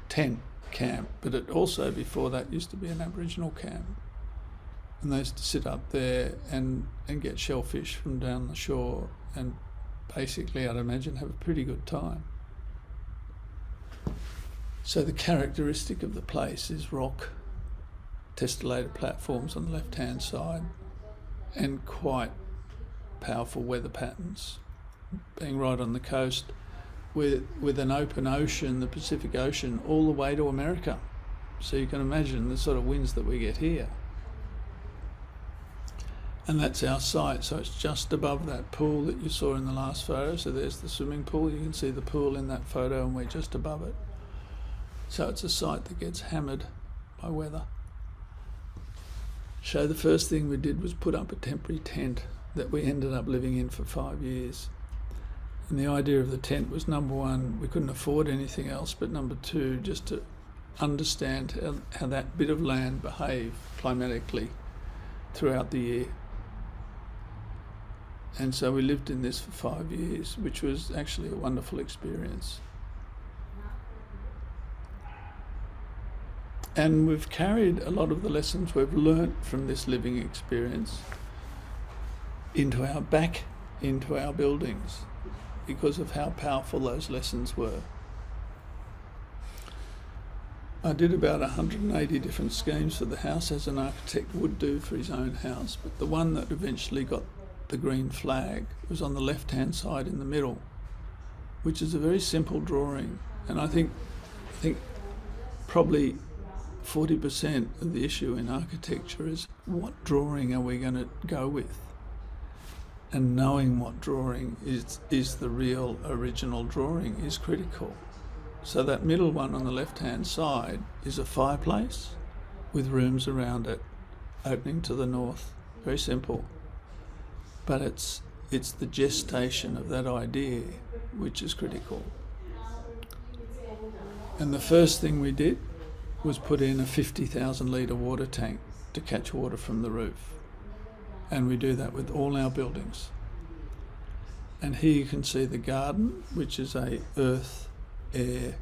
tent camp, but it also, before that, used to be an Aboriginal camp. And they used to sit up there and get shellfish from down the shore and basically, I'd imagine, have a pretty good time. So the characteristic of the place is rock, testellated platforms on the left-hand side, and quite powerful weather patterns, being right on the coast with an open ocean, the Pacific Ocean, all the way to America. So you can imagine the sort of winds that we get here. And that's our site, so it's just above that pool that you saw in the last photo. So there's the swimming pool, you can see the pool in that photo, and we're just above it. So it's a site that gets hammered by weather. So the first thing we did was put up a temporary tent that we ended up living in for 5 years. And the idea of the tent was, number one, we couldn't afford anything else, but number two, just to understand how that bit of land behaved climatically throughout the year. And so we lived in this for 5 years, which was actually a wonderful experience. And we've carried a lot of the lessons we've learnt from this living experience into our buildings, because of how powerful those lessons were. I did about 180 different schemes for the house, as an architect would do for his own house, but the one that eventually got the green flag was on the left-hand side in the middle, which is a very simple drawing. And I think probably 40% of the issue in architecture is, what drawing are we going to go with? And knowing what drawing is the real original drawing is critical. So that middle one on the left-hand side is a fireplace with rooms around it, opening to the north. Very simple. But it's the gestation of that idea which is critical. And the first thing we did was put in a 50,000 litre water tank to catch water from the roof. And we do that with all our buildings. And here you can see the garden, which is a earth, air,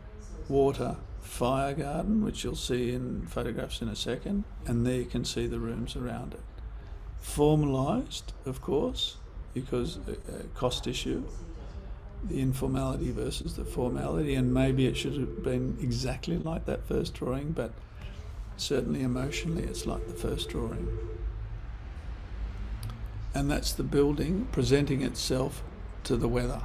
water, fire garden, which you'll see in photographs in a second. And there you can see the rooms around it. Formalised, of course, because a cost issue, the informality versus the formality, and maybe it should have been exactly like that first drawing, but certainly emotionally it's like the first drawing. And that's the building presenting itself to the weather.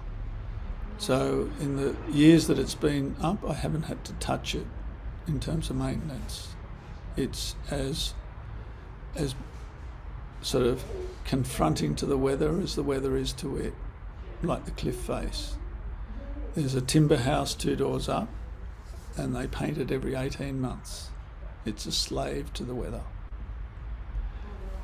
So in the years that it's been up, I haven't had to touch it in terms of maintenance. It's as sort of confronting to the weather as the weather is to it, like the cliff face. There's a timber house 2 doors up, and they paint it every 18 months. It's a slave to the weather.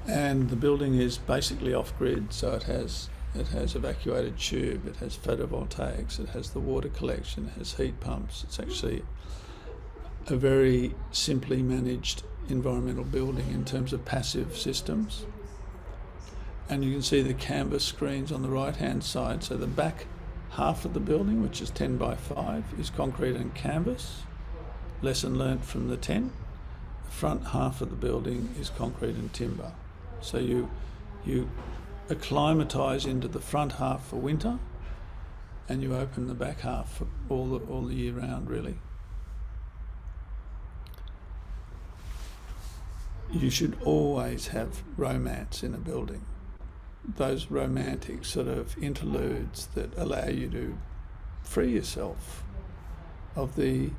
And the building is basically off-grid, so it has evacuated tube, it has photovoltaics, it has the water collection, it has heat pumps. It's actually a very simply managed environmental building in terms of passive systems. And you can see the canvas screens on the right-hand side. So the back half of the building, which is 10 by 5, is concrete and canvas. Lesson learnt from the 10. The front half of the building is concrete and timber. So you acclimatise into the front half for winter, and you open the back half for all the year round, really. You should always have romance in a building. Those romantic sort of interludes that allow you to free yourself of the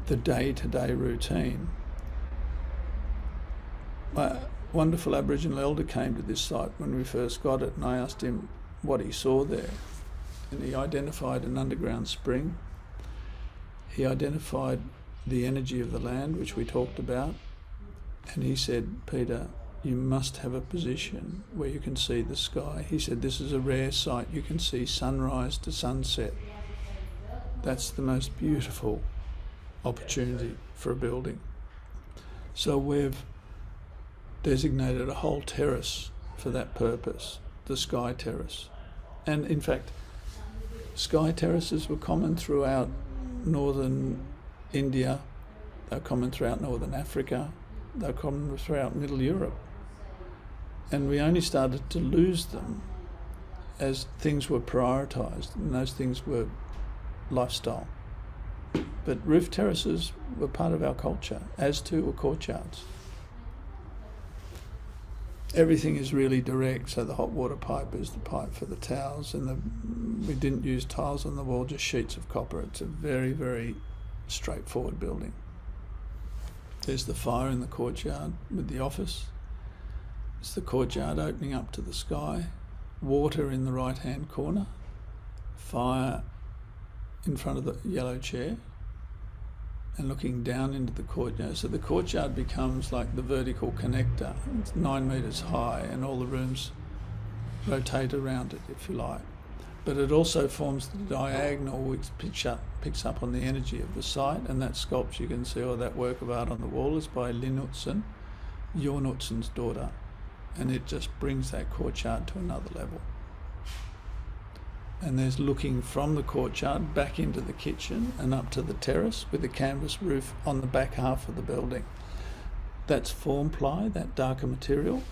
day-to-day routine. My wonderful Aboriginal elder came to this site when we first got it, and I asked him what he saw there. And he identified an underground spring. He identified the energy of the land, which we talked about. And he said, "Peter, you must have a position where you can see the sky." He said, "This is a rare sight. You can see sunrise to sunset. That's the most beautiful opportunity for a building." So we've designated a whole terrace for that purpose, the sky terrace. And in fact, sky terraces were common throughout northern India, they're common throughout northern Africa, they're common throughout Middle Europe. And we only started to lose them as things were prioritised, and those things were lifestyle. But roof terraces were part of our culture, as too were courtyards. Everything is really direct, so the hot water pipe is the pipe for the towels, and we didn't use tiles on the wall, just sheets of copper. It's a very, very straightforward building. There's the fire in the courtyard with the office. It's the courtyard opening up to the sky. Water in the right-hand corner. Fire in front of the yellow chair. And looking down into the courtyard. So the courtyard becomes like the vertical connector. It's 9 metres high, and all the rooms rotate around it, if you like. But it also forms the diagonal, which picks up on the energy of the site, and that sculpture you can see, or that work of art on the wall, is by Lynn Utzon, Jorn Utzon's daughter, and it just brings that courtyard to another level. And there's looking from the courtyard back into the kitchen and up to the terrace with a canvas roof on the back half of the building. That's form ply, that darker material.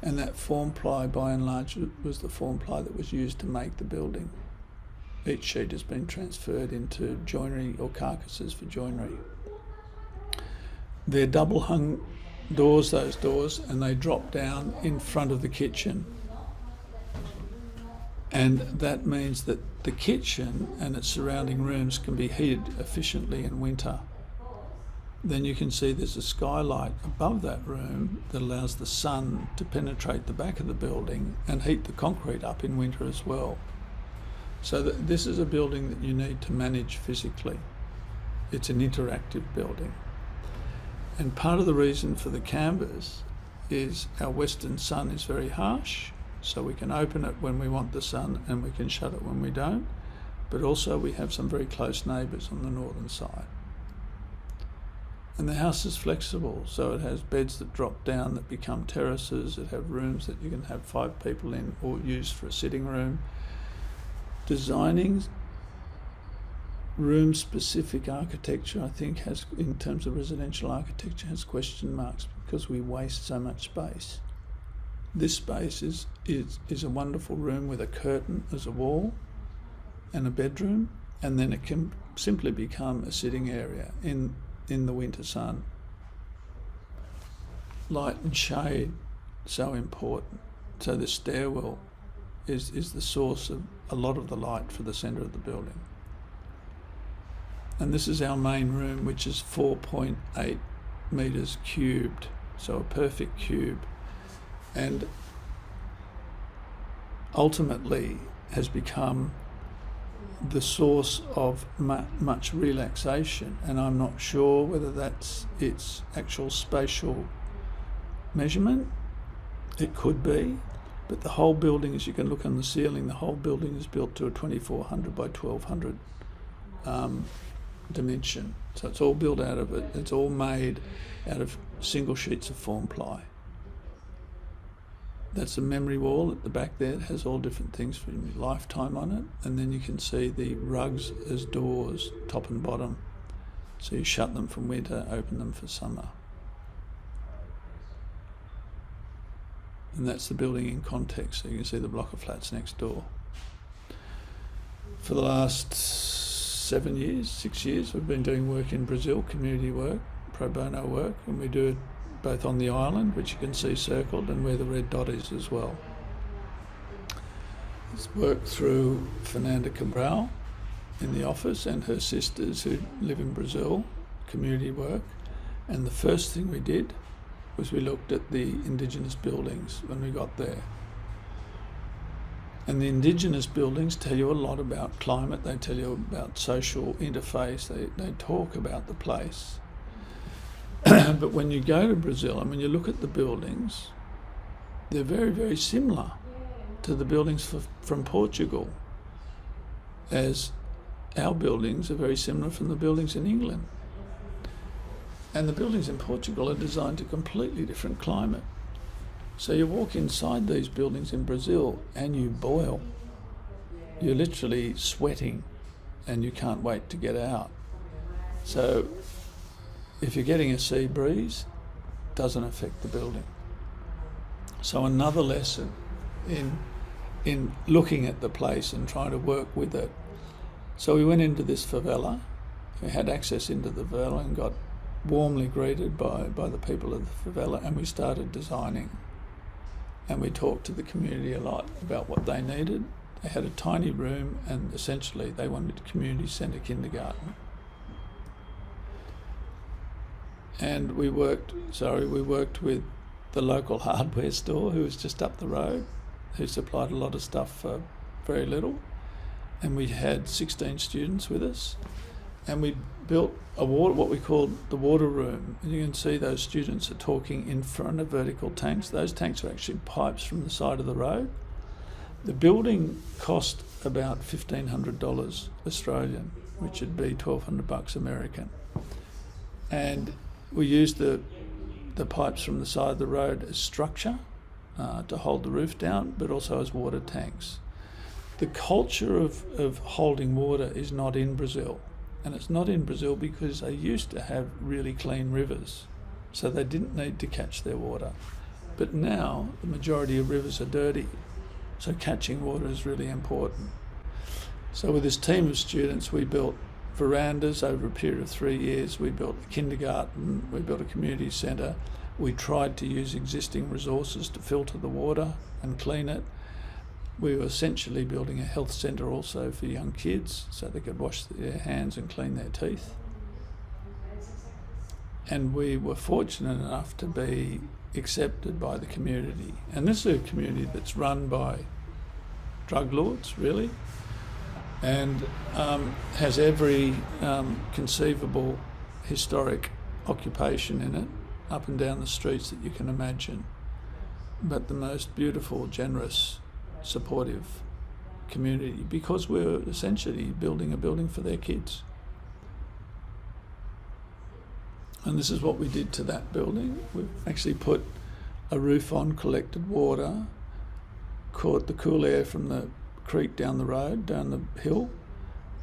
And that form ply, by and large, was the form ply that was used to make the building. Each sheet has been transferred into joinery or carcasses for joinery. They're double hung doors, those doors, and they drop down in front of the kitchen. And that means that the kitchen and its surrounding rooms can be heated efficiently in winter. Then you can see there's a skylight above that room that allows the sun to penetrate the back of the building and heat the concrete up in winter as well. So this is a building that you need to manage physically. It's an interactive building. And part of the reason for the canvas is our western sun is very harsh, so we can open it when we want the sun and we can shut it when we don't. But also we have some very close neighbours on the northern side. And the house is flexible, so it has beds that drop down that become terraces. It has rooms that you can have 5 people in or use for a sitting room. Designing room-specific architecture, I think, has, in terms of residential architecture, has question marks because we waste so much space. This space is a wonderful room with a curtain as a wall and a bedroom, and then it can simply become a sitting area in the winter sun. Light and shade, so important. So the stairwell is the source of a lot of the light for the centre of the building. And this is our main room, which is 4.8 metres cubed, so a perfect cube. And ultimately has become the source of much relaxation, and I'm not sure whether that's its actual spatial measurement. It could be, but the whole building, as you can look on the ceiling, the whole building is built to a 2400 by 1200 dimension. So it's all built out of it. It's all made out of single sheets of form ply. That's the memory wall at the back there. It has all different things for your lifetime on it. And then you can see the rugs as doors, top and bottom. So you shut them from winter, open them for summer. And that's the building in context. So you can see the block of flats next door. For the last 6 years, we've been doing work in Brazil, community work, pro bono work, and we do it both on the island, which you can see circled, and where the red dot is as well. It's worked through Fernanda Cabral in the office and her sisters who live in Brazil, community work. And the first thing we did was we looked at the indigenous buildings when we got there. And the indigenous buildings tell you a lot about climate, they tell you about social interface, they talk about the place. But when you go to Brazil and when you look at the buildings, they're very, very similar to the buildings from Portugal, as our buildings are very similar from the buildings in England. And the buildings in Portugal are designed to completely different climate. So you walk inside these buildings in Brazil and you boil. You're literally sweating and you can't wait to get out. So if you're getting a sea breeze, it doesn't affect the building. So another lesson in looking at the place and trying to work with it. So we went into this favela. We had access into the favela and got warmly greeted by the people of the favela, and we started designing. And we talked to the community a lot about what they needed. They had a tiny room and essentially they wanted a community centre kindergarten. And we worked with the local hardware store who was just up the road, who supplied a lot of stuff for very little. And we had 16 students with us. And we built what we called the water room. And you can see those students are talking in front of vertical tanks. Those tanks are actually pipes from the side of the road. The building cost about $1,500 Australian, which would be $1,200 American. And we used the pipes from the side of the road as structure to hold the roof down, but also as water tanks. The culture of holding water is not in Brazil. And it's not in Brazil because they used to have really clean rivers, so they didn't need to catch their water. But now the majority of rivers are dirty, so catching water is really important. So with this team of students, we built verandas over a period of 3 years. We built a kindergarten, we built a community centre. We tried to use existing resources to filter the water and clean it. We were essentially building a health centre also for young kids so they could wash their hands and clean their teeth. And we were fortunate enough to be accepted by the community. And this is a community that's run by drug lords, really, and has every conceivable historic occupation in it, up and down the streets that you can imagine. But the most beautiful, generous, supportive community, because we're essentially building a building for their kids. And this is what we did to that building. We've actually put a roof on, collected water, caught the cool air from the creek down the road, down the hill,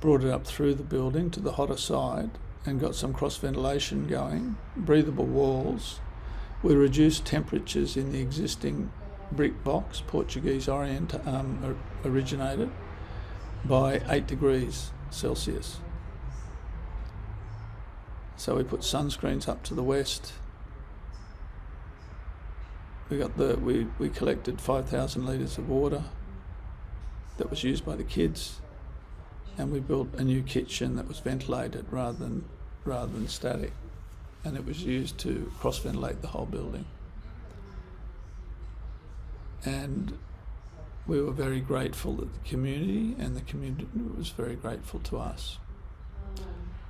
brought it up through the building to the hotter side and got some cross ventilation going, breathable walls. We reduced temperatures in the existing brick box, Portuguese originated, by 8 degrees Celsius. So we put sunscreens up to the west. We collected 5,000 litres of water that was used by the kids, and we built a new kitchen that was ventilated rather than static, and it was used to cross-ventilate the whole building. And we were very grateful that the community was very grateful to us.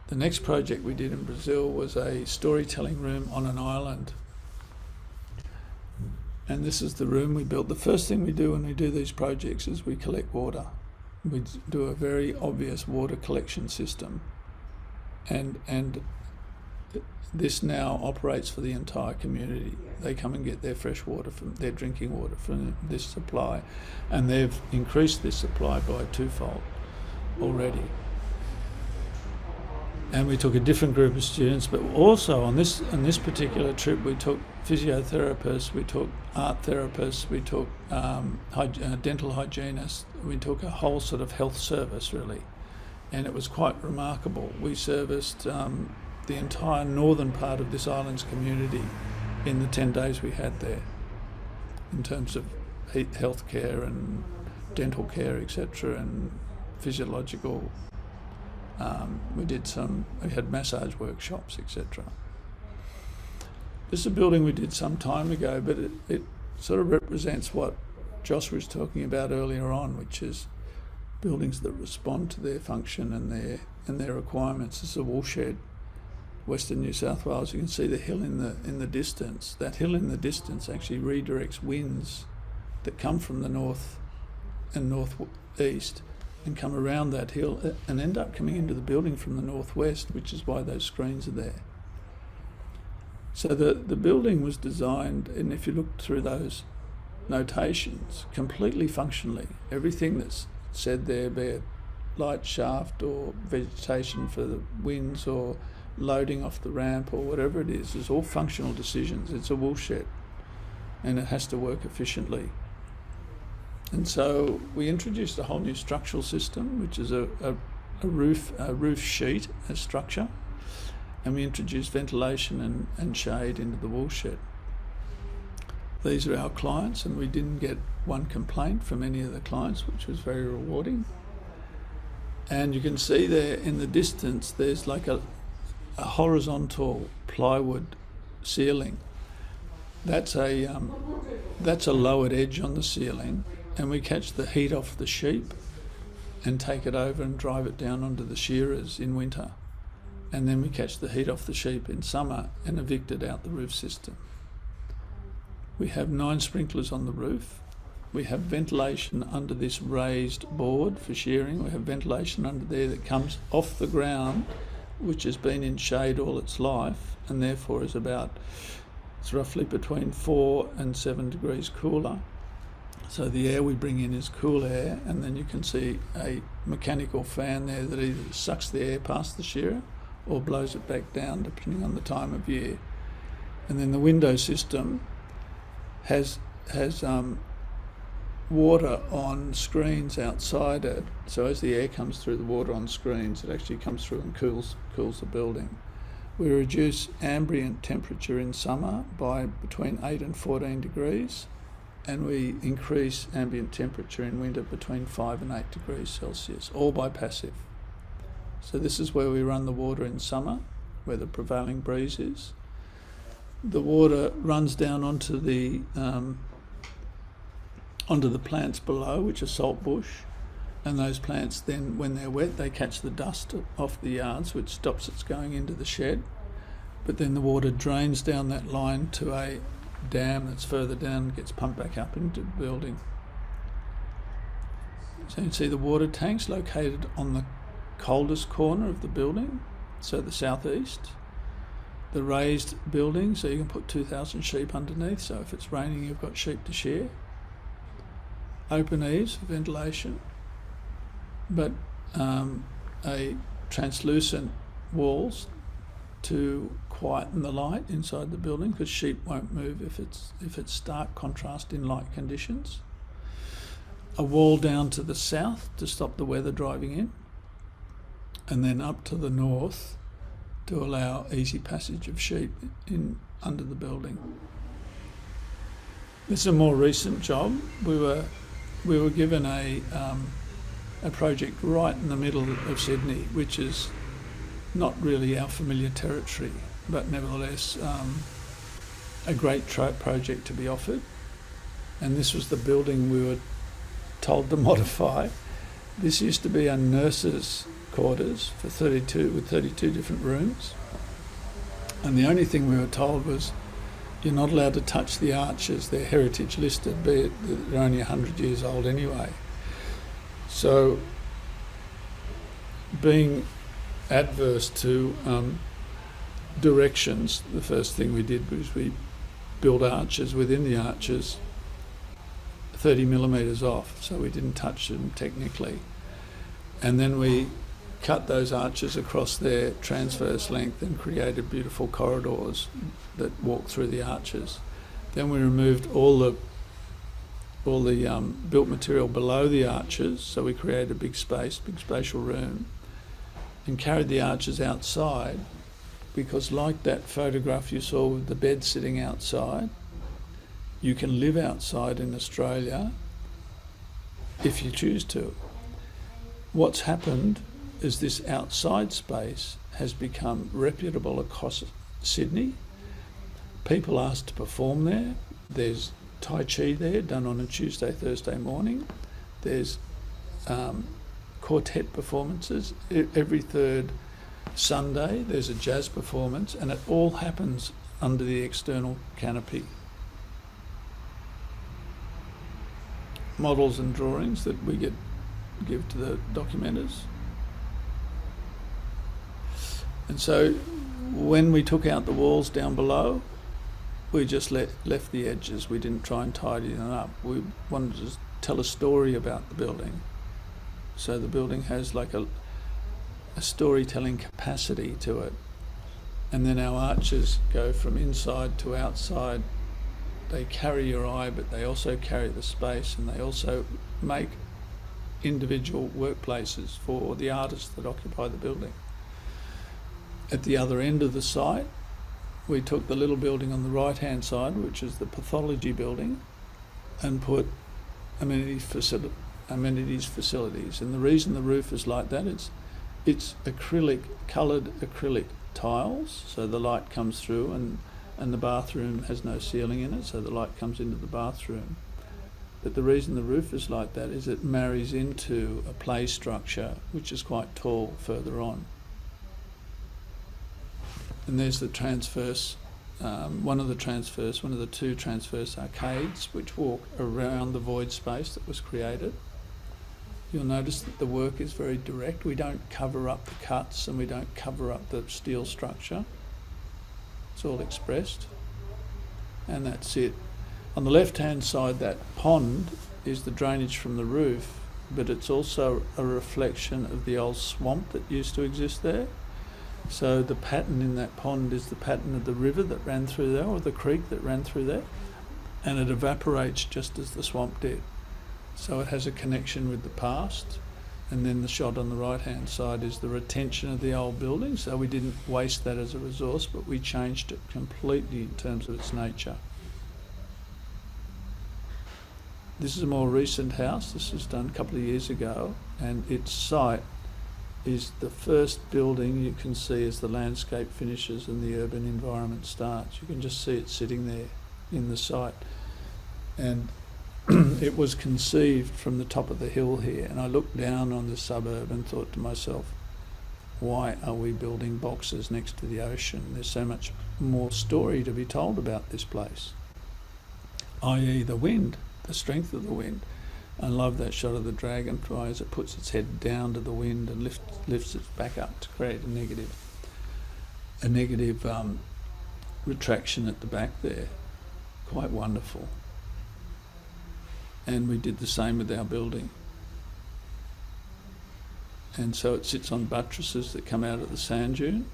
The next project we did in Brazil was a storytelling room on an island. And this is the room we built. The first thing we do when we do these projects is we collect water. We do a very obvious water collection system. And this now operates for the entire community. They come and get their fresh water from their drinking water from this supply, and they've increased this supply by twofold already. And we took a different group of students, but also on this particular trip we took physiotherapists, we took art therapists, we took dental hygienists, we took a whole sort of health service really, and it was quite remarkable. We serviced the entire northern part of this island's community in the 10 days we had there, in terms of health care and dental care, etc., and physiological. We had massage workshops, etc. This is a building we did some time ago, but it sort of represents what Josh was talking about earlier on, which is buildings that respond to their function and their requirements. This is a woolshed, Western New South Wales. You can see the hill in the distance. That hill in the distance actually redirects winds that come from the north and northeast and come around that hill and end up coming into the building from the northwest, which is why those screens are there. So the building was designed, and if you look through those notations, completely functionally. Everything that's said there, be it light shaft or vegetation for the winds or loading off the ramp or whatever it is all functional decisions. It's a woolshed and it has to work efficiently. And so we introduced a whole new structural system, which is a roof sheet as structure, and we introduced ventilation and shade into the woolshed. These are our clients, and we didn't get one complaint from any of the clients, which was very rewarding. And you can see there in the distance, there's like a horizontal plywood ceiling. That's a lowered edge on the ceiling, and we catch the heat off the sheep and take it over and drive it down onto the shearers in winter. And then we catch the heat off the sheep in summer and evict it out the roof system. We have 9 sprinklers on the roof. We have ventilation under this raised board for shearing. We have ventilation under there that comes off the ground, which has been in shade all its life, and therefore is it's roughly between 4 and 7 degrees cooler. So the air we bring in is cool air, and then you can see a mechanical fan there that either sucks the air past the shearer or blows it back down, depending on the time of year. And then the window system has water on screens outside it. So as the air comes through the water on screens, it actually comes through and cools the building. We reduce ambient temperature in summer by between 8 and 14 degrees, and we increase ambient temperature in winter between 5 and 8 degrees Celsius, all by passive. So this is where we run the water in summer, where the prevailing breeze is. The water runs down onto the plants below, which are saltbush, and those plants then, when they're wet, they catch the dust off the yards, which stops it going into the shed. But then the water drains down that line to a dam that's further down and gets pumped back up into the building. So you can see the water tanks located on the coldest corner of the building, so the southeast. The raised building, so you can put 2,000 sheep underneath, so if it's raining you've got sheep to shear. Open eaves for ventilation, but a translucent walls to quieten the light inside the building, because sheep won't move if it's stark contrast in light conditions. A wall down to the south to stop the weather driving in, and then up to the north to allow easy passage of sheep in under the building. This is a more recent job. We were given a project right in the middle of Sydney, which is not really our familiar territory, but nevertheless a great project to be offered. And this was the building we were told to modify. This used to be a nurse's quarters for 32 different rooms. And the only thing we were told was, you're not allowed to touch the arches. They're heritage listed, be it they're only 100 years old anyway. So being adverse to directions, the first thing we did was we built arches within the arches 30 millimetres off, so we didn't touch them technically. And then we cut those arches across their transverse length and created beautiful corridors that walk through the arches. Then we removed all the built material below the arches, so we created a big spatial room, and carried the arches outside, because like that photograph you saw with the bed sitting outside, you can live outside in Australia if you choose to. What's happened is this outside space has become reputable across Sydney. People ask to perform there. There's Tai Chi there, done on a Tuesday, Thursday morning. There's quartet performances. Every third Sunday there's a jazz performance, and it all happens under the external canopy. Models and drawings that we give to the documenters. And so when we took out the walls down below, we just left the edges. We didn't try and tidy them up. We wanted to tell a story about the building. So the building has like a storytelling capacity to it. And then our arches go from inside to outside. They carry your eye, but they also carry the space, and they also make individual workplaces for the artists that occupy the building. At the other end of the site, we took the little building on the right-hand side, which is the pathology building, and put amenities facilities. And the reason the roof is like that is it's coloured acrylic tiles, so the light comes through, and the bathroom has no ceiling in it, so the light comes into the bathroom. But the reason the roof is like that is it marries into a play structure, which is quite tall further on. And there's the transverse, one of the two transverse arcades which walk around the void space that was created. You'll notice that the work is very direct. We don't cover up the cuts and we don't cover up the steel structure. It's all expressed, and that's it. On the left-hand side, that pond is the drainage from the roof, but it's also a reflection of the old swamp that used to exist there. So the pattern in that pond is the pattern of the river that ran through there, or the creek that ran through there, and it evaporates just as the swamp did. So it has a connection with the past. And then the shot on the right-hand side is the retention of the old building. So we didn't waste that as a resource, but we changed it completely in terms of its nature. This is a more recent house. This was done a couple of years ago, and its site is the first building you can see as the landscape finishes and the urban environment starts. You can just see it sitting there in the site. And it was conceived from the top of the hill here, and I looked down on the suburb and thought to myself, why are we building boxes next to the ocean? There's so much more story to be told about this place, i.e. the wind, the strength of the wind. I love that shot of the dragonfly as it puts its head down to the wind and lifts its back up to create a negative retraction at the back there. Quite wonderful. And we did the same with our building. And so it sits on buttresses that come out of the sand dune,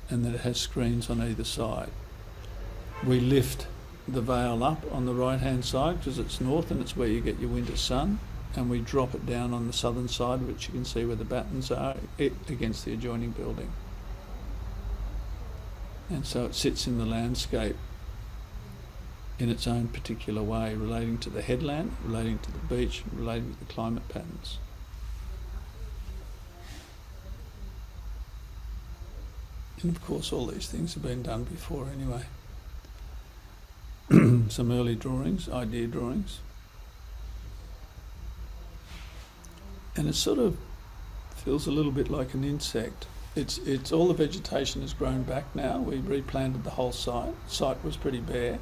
and then it has screens on either side. We lift the veil up on the right-hand side because it's north and it's where you get your winter sun, and we drop it down on the southern side, which you can see where the battens are, against the adjoining building. And so it sits in the landscape in its own particular way, relating to the headland, relating to the beach, relating to the climate patterns. And of course all these things have been done before anyway. Some early drawings, idea drawings. and it sort of feels a little bit like an insect. It's all the vegetation has grown back now. We replanted the whole site. Site was pretty bare,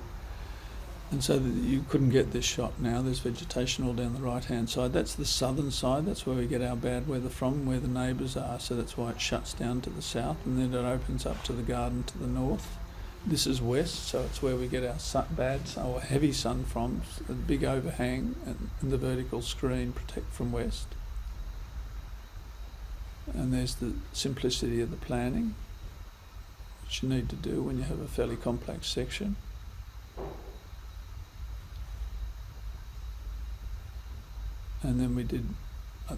and so that you couldn't get this shot now. There's vegetation all down the right-hand side. That's the southern side. That's where we get our bad weather from, where the neighbours are. So that's why it shuts down to the south, and then it opens up to the garden to the north. This is west, so it's where we get our bad or heavy sun from. The big overhang and the vertical screen protect from west. And there's the simplicity of the planning, which you need to do when you have a fairly complex section. And then we did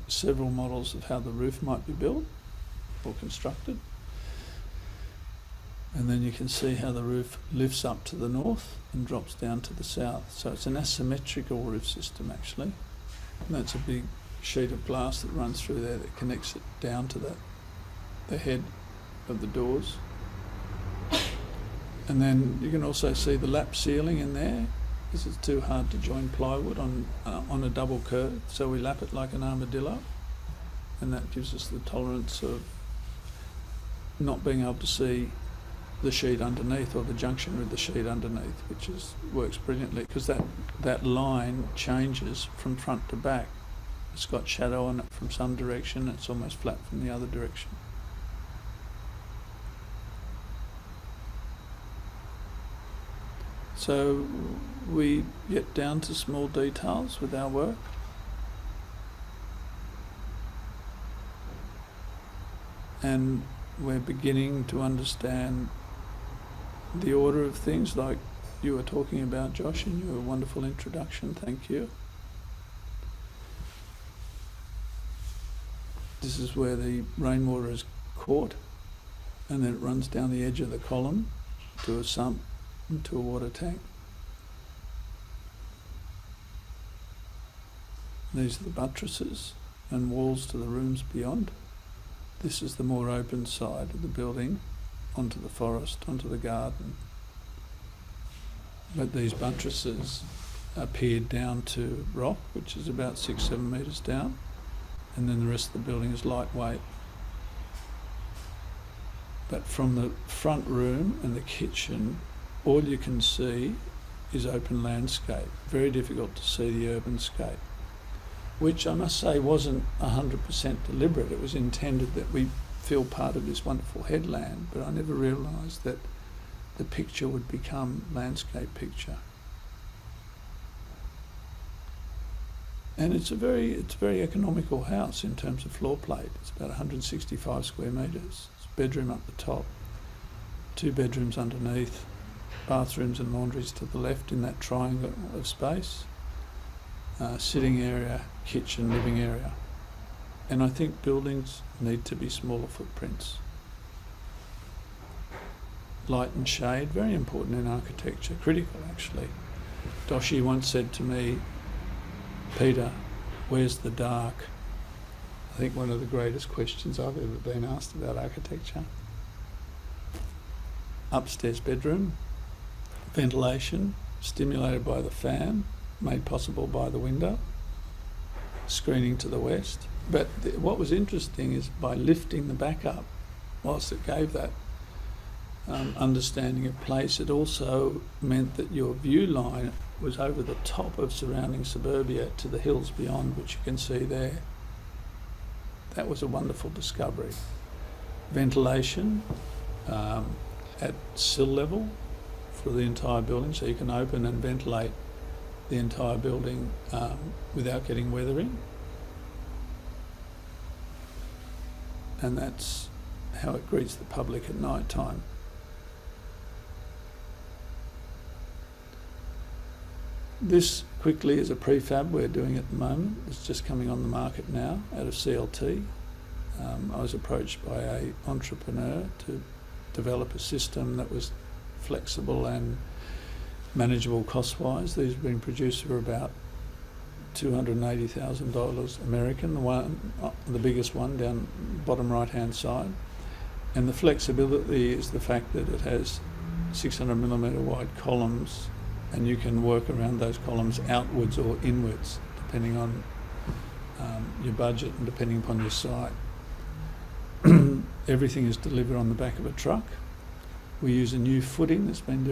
several models of how the roof might be built or constructed. And then you can see how the roof lifts up to the north and drops down to the south. So it's an asymmetrical roof system actually. And that's a big sheet of glass that runs through there that connects it down to the head of the doors. And then you can also see the lap ceiling in there. This is too hard to join plywood on a double curve, so we lap it like an armadillo, and that gives us the tolerance of not being able to see the sheet underneath or the junction with the sheet underneath, which works brilliantly because that line changes from front to back. It's got shadow on it from some direction, it's almost flat from the other direction. So we get down to small details with our work. And we're beginning to understand the order of things, like you were talking about, Josh, in your wonderful introduction. Thank you. This is where the rainwater is caught, and then it runs down the edge of the column to a sump and to a water tank. These are the buttresses and walls to the rooms beyond. This is the more open side of the building, onto the forest, onto the garden. But these buttresses are piered down to rock, which is about 6-7 metres down, and then the rest of the building is lightweight. But from the front room and the kitchen, all you can see is open landscape. Very difficult to see the urban scape, which I must say wasn't 100% deliberate. It was intended that we feel part of this wonderful headland, but I never realised that the picture would become landscape picture. And it's a very economical house in terms of floor plate. It's about 165 square metres. It's a bedroom up the top, 2 bedrooms underneath, bathrooms and laundries to the left in that triangle of space, sitting area, kitchen, living area. And I think buildings need to be smaller footprints. Light and shade, very important in architecture, critical actually. Doshi once said to me, "Peter, where's the dark?" I think one of the greatest questions I've ever been asked about architecture. Upstairs bedroom, ventilation, stimulated by the fan, made possible by the window, screening to the west. But what was interesting is by lifting the back up, whilst it gave that understanding of place, it also meant that your view line was over the top of surrounding suburbia to the hills beyond, which you can see there. That was a wonderful discovery. Ventilation at sill level for the entire building, so you can open and ventilate the entire building without getting weathering. And that's how it greets the public at night time. This quickly is a prefab we're doing at the moment. It's just coming on the market now out of CLT. I was approached by an entrepreneur to develop a system that was flexible and manageable cost-wise. These have been produced for about $280,000 American, the biggest one down bottom right-hand side. And the flexibility is the fact that it has 600mm wide columns, and you can work around those columns outwards or inwards, depending on your budget and depending upon your site. Everything is delivered on the back of a truck. We use a new footing that's been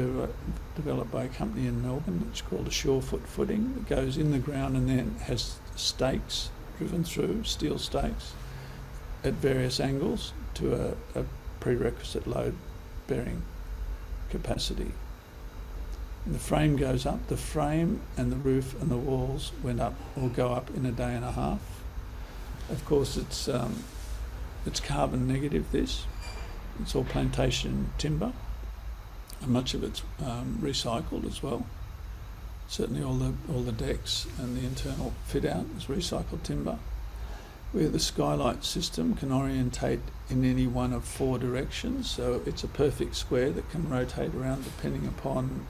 developed by a company in Melbourne. It's called a Surefoot footing. It goes in the ground and then has stakes driven through, steel stakes, at various angles to a prerequisite load-bearing capacity. And the frame goes up. The frame and the roof and the walls went up or go up in a day and a half. Of course, it's carbon negative, this. It's all plantation timber, and much of it's recycled as well. Certainly all the decks and the internal fit out is recycled timber. Where the skylight system can orientate in any one of 4 directions, so it's a perfect square that can rotate around depending upon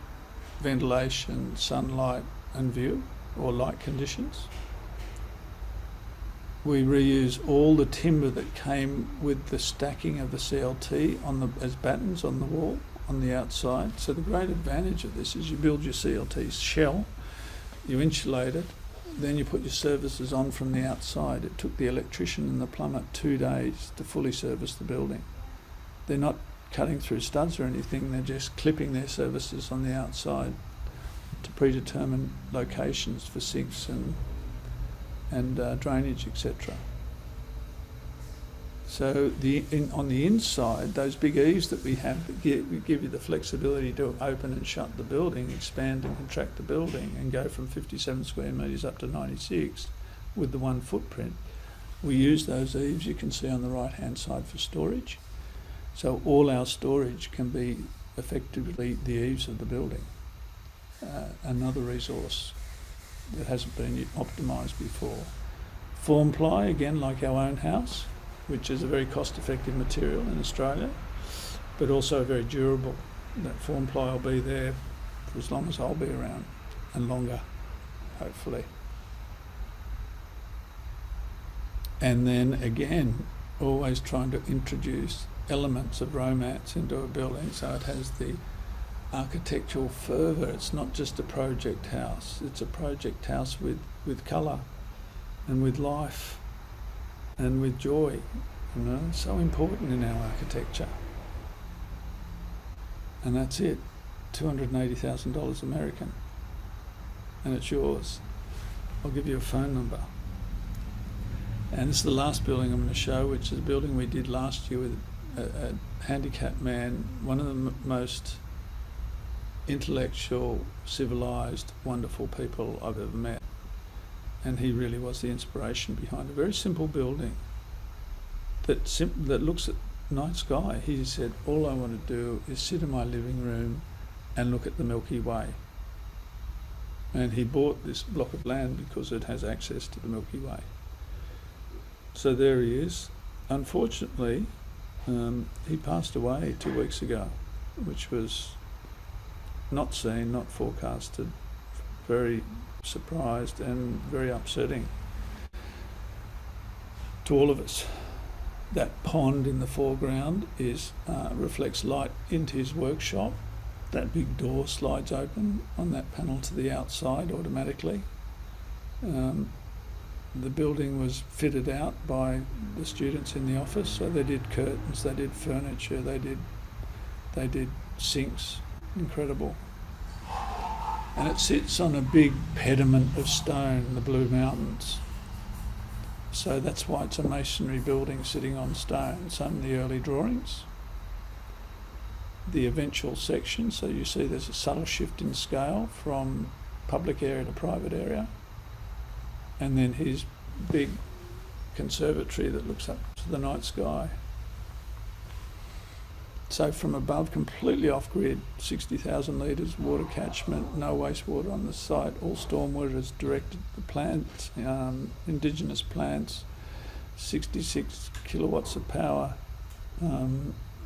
ventilation, sunlight and view, or light conditions. We reuse all the timber that came with the stacking of the CLT as battens on the wall on the outside. So the great advantage of this is you build your CLT shell, you insulate it, then you put your services on from the outside. It took the electrician and the plumber 2 days to fully service the building. They're not cutting through studs or anything, they're just clipping their services on the outside to predetermined locations for sinks and drainage, etc. So on the inside, those big eaves that we have that give you the flexibility to open and shut the building, expand and contract the building, and go from 57 square metres up to 96 with the one footprint. We use those eaves, you can see on the right-hand side, for storage. So all our storage can be effectively the eaves of the building. Another resource that hasn't been optimised before. Form ply, again, like our own house, which is a very cost-effective material in Australia, but also very durable. That form ply will be there for as long as I'll be around, and longer, hopefully. And then again, always trying to introduce elements of romance into a building so it has the architectural fervour. It's not just a project house, it's a project house with colour and with life and with joy. You know, so important in our architecture. And that's it, $280,000 American, and it's yours. I'll give you a phone number. And this is the last building I'm going to show, which is a building we did last year with a handicapped man, one of the most intellectual, civilised, wonderful people I've ever met. And he really was the inspiration behind a very simple building that looks at night sky. He said, all I want to do is sit in my living room and look at the Milky Way. And he bought this block of land because it has access to the Milky Way. So there he is. Unfortunately, he passed away 2 weeks ago, which was not seen, not forecasted, very surprised and very upsetting to all of us. That pond in the foreground reflects light into his workshop. That big door slides open on that panel to the outside automatically. The building was fitted out by the students in the office, so they did curtains, they did furniture, they did sinks. Incredible. And it sits on a big pediment of stone, the Blue Mountains. So that's why it's a masonry building sitting on stone. Some of the early drawings. The eventual section, so you see there's a subtle shift in scale from public area to private area. And then his big conservatory that looks up to the night sky. So from above, completely off-grid, 60,000 litres water catchment, no wastewater on the site, all stormwater is directed to plants, indigenous plants, 66 kilowatts of power.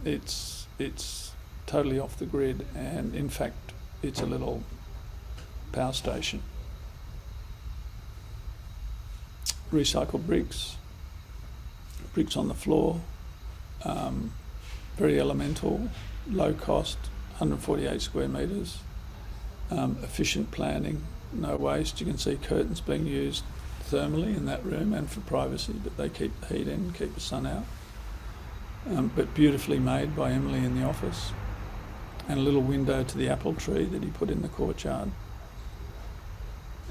It's totally off the grid, and in fact, it's a little power station. Recycled bricks on the floor, very elemental, low cost, 148 square metres, efficient planning, no waste. You can see curtains being used thermally in that room and for privacy, but they keep the heat in, keep the sun out. But beautifully made by Emily in the office. And a little window to the apple tree that he put in the courtyard.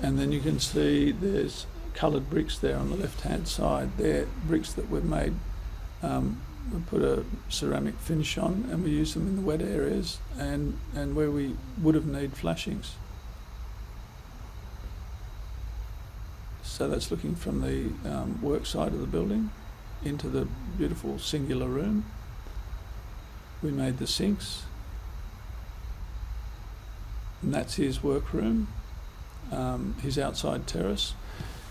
And then you can see there's coloured bricks there on the left-hand side. They're bricks that we've made. We put a ceramic finish on and we use them in the wet areas and where we would have need flashings. So that's looking from the work side of the building into the beautiful singular room. We made the sinks, and that's his workroom, his outside terrace.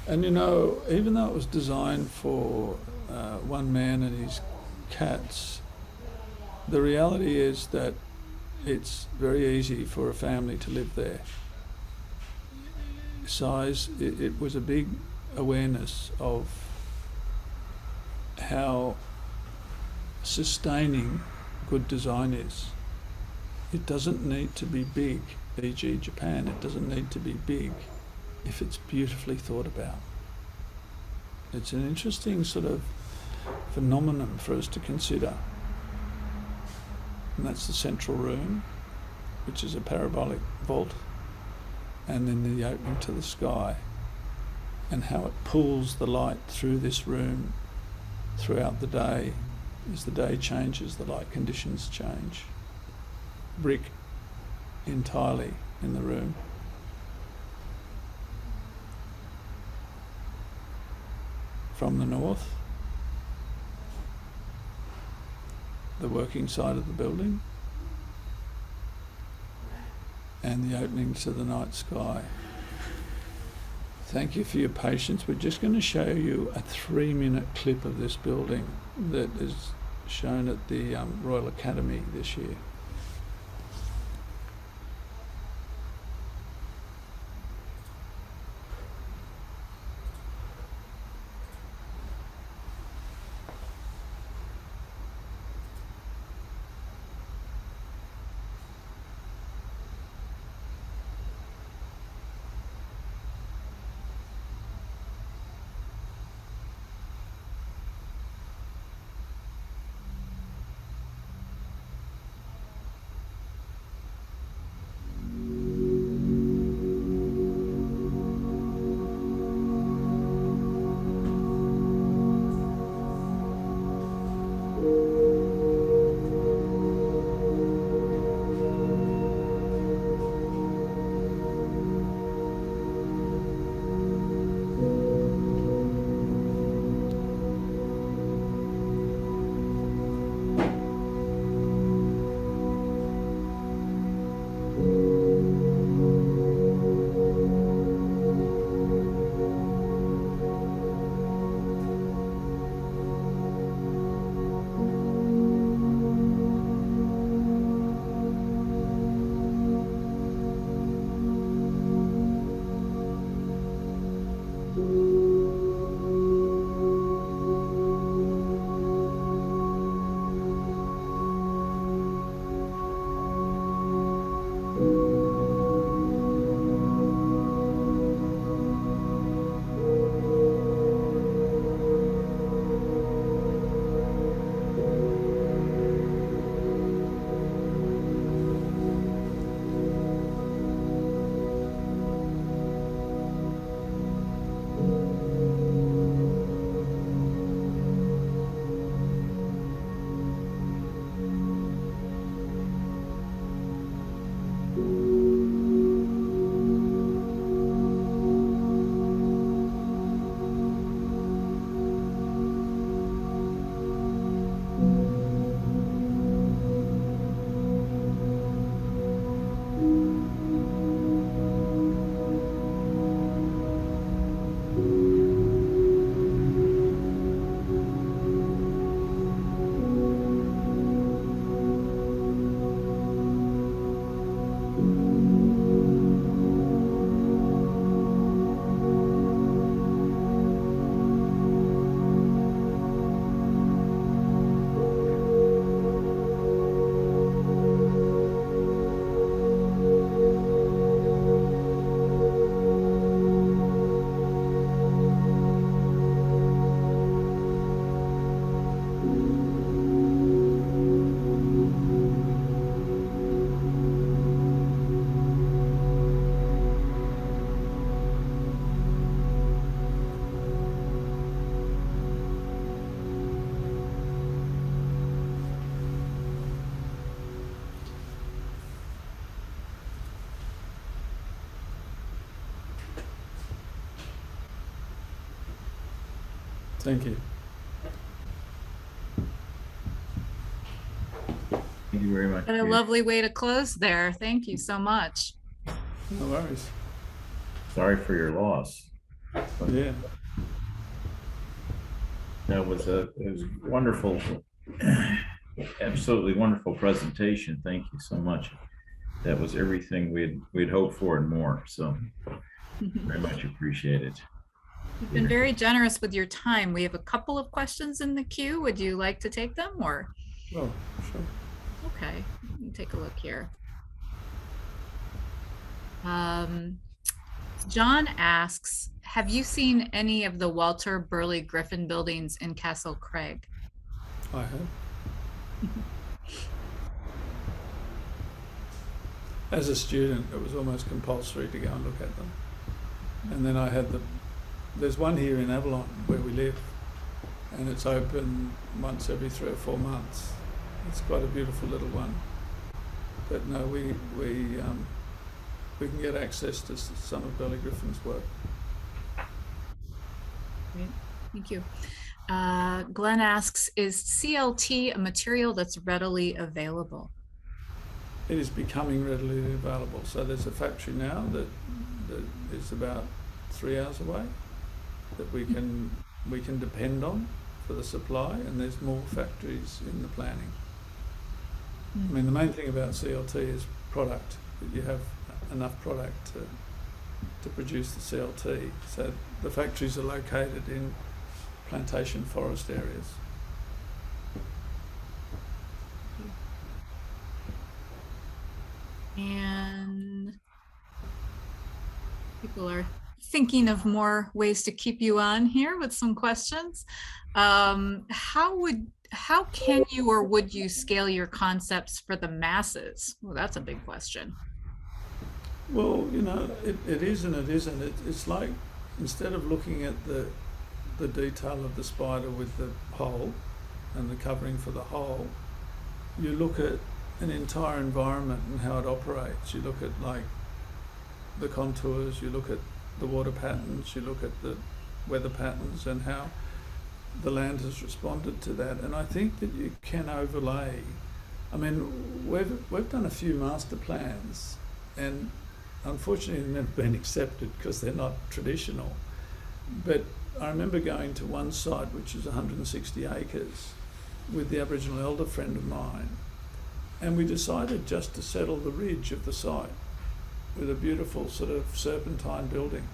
And you know, even though it was designed for one man and his cats, the reality is that it's very easy for a family to live there. Size, it was a big awareness of how sustaining good design is. It doesn't need to be big, e.g. Japan, it doesn't need to be big if it's beautifully thought about. It's an interesting sort of phenomenon for us to consider. And that's the central room, which is a parabolic vault, and then the opening to the sky, and how it pulls the light through this room throughout the day. As the day changes, the light conditions change. Brick entirely in the room. From the north, the working side of the building, and the opening to the night sky. Thank you for your patience. We're just going to show you a 3-minute clip of this building that is shown at the Royal Academy this year. Thank you. Thank you very much. What a lovely way to close there. Thank you so much. No worries. Sorry for your loss. Yeah. That was it was wonderful, absolutely wonderful presentation. Thank you so much. That was everything we'd hoped for and more. So very much appreciated. You've been very generous with your time. We have a couple of questions in the queue. Would you like to take them or? Well, sure. Okay, let me take a look here. John asks, have you seen any of the Walter Burley Griffin buildings in Castle Craig? I have. As a student, it was almost compulsory to go and look at them. And then I had there's one here in Avalon where we live, and it's open once every 3 or 4 months. It's quite a beautiful little one. But no, we can get access to some of Burley Griffin's work. Great, thank you. Glenn asks, is CLT a material that's readily available? It is becoming readily available. So there's a factory now that is about 3 hours away that we can depend on for the supply, and there's more factories in the planning. I mean, the main thing about CLT is product, that you have enough product to produce the CLT. So the factories are located in plantation forest areas. And people are thinking of more ways to keep you on here with some questions. How can you or would you scale your concepts for the masses? Well, that's a big question. Well, you know, it is and it isn't. It's like, instead of looking at the detail of the spider with the hole and the covering for the hole, you look at an entire environment and how it operates. You look at like the contours, you look at the water patterns, you look at the weather patterns and how the land has responded to that. And I think that you can overlay. I mean, we've done a few master plans, and unfortunately they've never been accepted because they're not traditional. But I remember going to one site which is 160 acres with the Aboriginal elder friend of mine, and we decided just to settle the ridge of the site with a beautiful sort of serpentine building.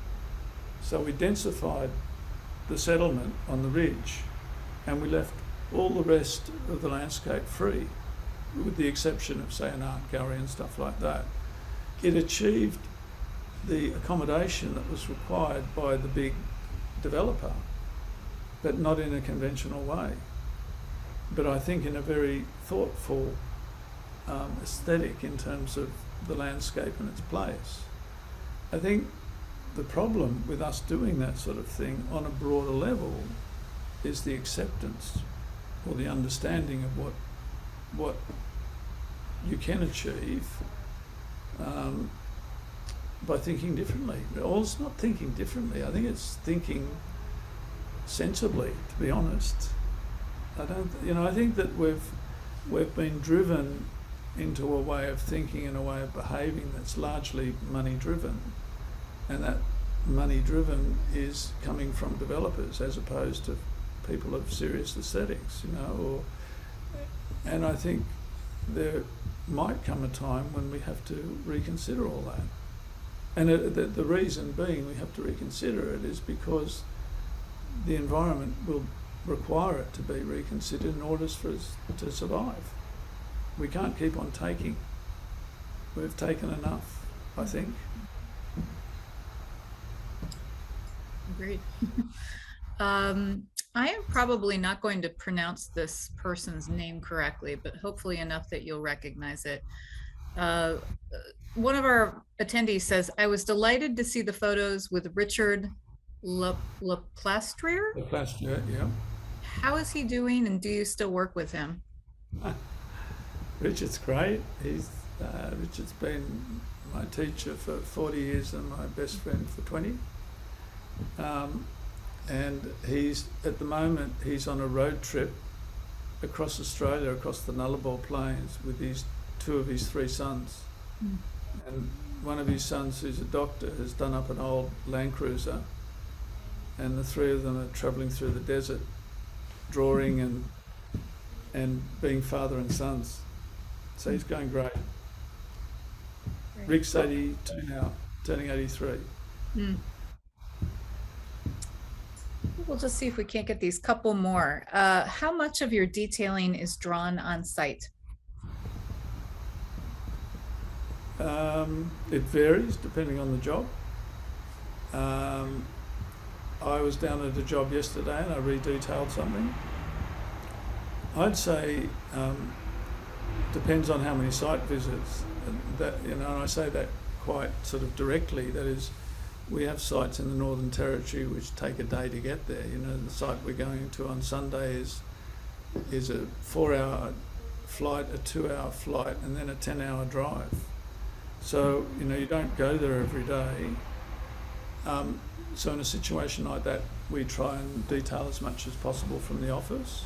So we densified the settlement on the ridge, and we left all the rest of the landscape free, with the exception of, say, an art gallery and stuff like that. It achieved the accommodation that was required by the big developer, but not in a conventional way. But I think in a very thoughtful aesthetic in terms of the landscape and its place. I think the problem with us doing that sort of thing on a broader level is the acceptance or the understanding of what you can achieve by thinking differently. Or it's not thinking differently. I think it's thinking sensibly, to be honest. I think that we've been driven into a way of thinking and a way of behaving that's largely money driven, and that money driven is coming from developers as opposed to people of serious aesthetics, and I think there might come a time when we have to reconsider all that. And the reason being we have to reconsider it is because the environment will require it to be reconsidered in order for us to survive. We can't keep on taking. We've taken enough, I think. Agreed. I am probably not going to pronounce this person's name correctly, but hopefully enough that you'll recognize it. One of our attendees says, I was delighted to see the photos with Richard Leplastrier. Leplastrier, yeah. How is he doing, and do you still work with him? Richard's great. Richard's been my teacher for 40 years and my best friend for 20. and at the moment he's on a road trip across Australia, across the Nullarbor Plains, with two of his three sons. And one of his sons, who's a doctor, has done up an old Land Cruiser, and the three of them are travelling through the desert, drawing and being father and sons. So he's going great. Rick's 82 now, turning 83. We'll just see if we can't get these couple more. How much of your detailing is drawn on site? It varies depending on the job. I was down at a job yesterday and I redetailed something. I'd say depends on how many site visits. And I say that quite sort of directly. That is, we have sites in the Northern Territory which take a day to get there. The site we're going to on Sunday is a 4-hour flight, a 2-hour flight, and then a 10-hour drive. So, you don't go there every day. So in a situation like that, we try and detail as much as possible from the office.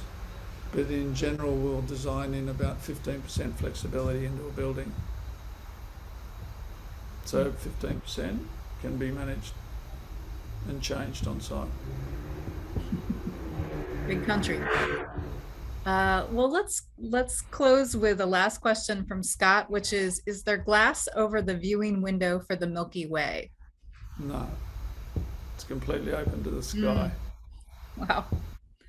But in general, we'll design in about 15% flexibility into a building. So 15% can be managed and changed on site. Big country. Well, let's close with the last question from Scott, which is there glass over the viewing window for the Milky Way? No, it's completely open to the sky. Wow.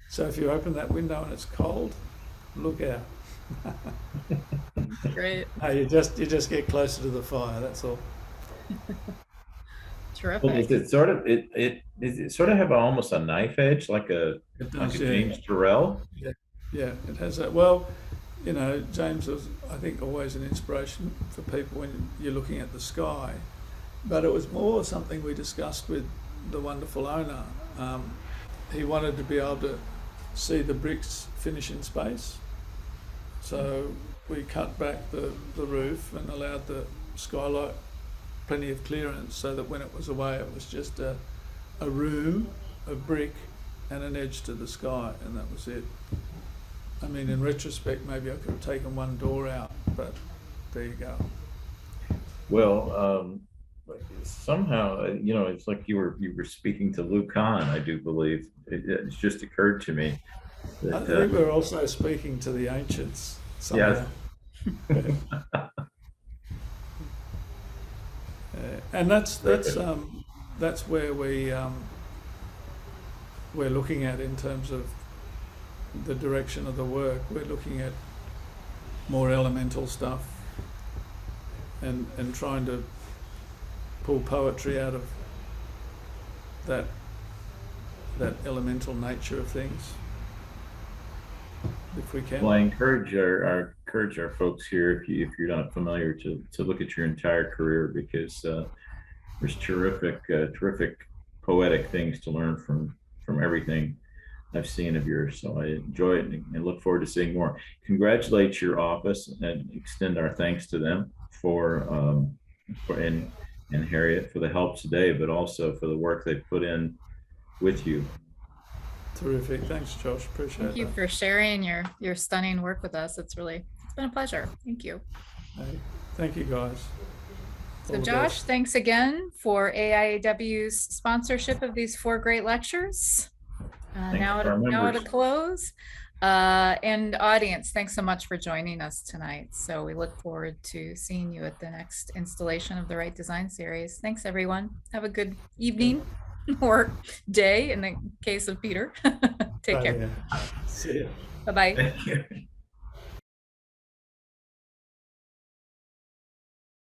So if you open that window and it's cold, look out. Great. No, you just get closer to the fire. That's all. Terrific. Well, does it sort of have almost a knife edge, like a James Turrell? Yeah, it has that. Well, James was, I think, always an inspiration for people when you're looking at the sky. But it was more something we discussed with the wonderful owner. He wanted to be able to see the bricks finish in space. So we cut back the roof and allowed the skylight plenty of clearance, so that when it was away, it was just a room of brick and an edge to the sky, and that was it. I mean, in retrospect, maybe I could have taken one door out, but there you go. Well, somehow, it's like you were speaking to Luke Kahn, I do believe. It's just occurred to me that, I think we're also speaking to the ancients somehow. Yes. And that's where we're looking at in terms of the direction of the work. We're looking at more elemental stuff and trying to pull poetry out of that elemental nature of things, if we can. Well, I encourage our folks here, if you're not familiar, to look at your entire career, because there's terrific poetic things to learn from everything I've seen of yours. So I enjoy it and look forward to seeing more. Congratulate your office and extend our thanks to them for and Harriet for the help today, but also for the work they put in with you. Terrific. Thanks, Josh. Appreciate it. Thank you for sharing your stunning work with us. It's been a pleasure. Thank you. Hey, thank you, guys. So Josh, thanks again for AIAW's sponsorship of these 4 great lectures. Now at a close. And audience, thanks so much for joining us tonight. So we look forward to seeing you at the next installation of the Right Design series. Thanks, everyone. Have a good evening or day in the case of Peter. Take care. See you. Bye-bye. Thank you.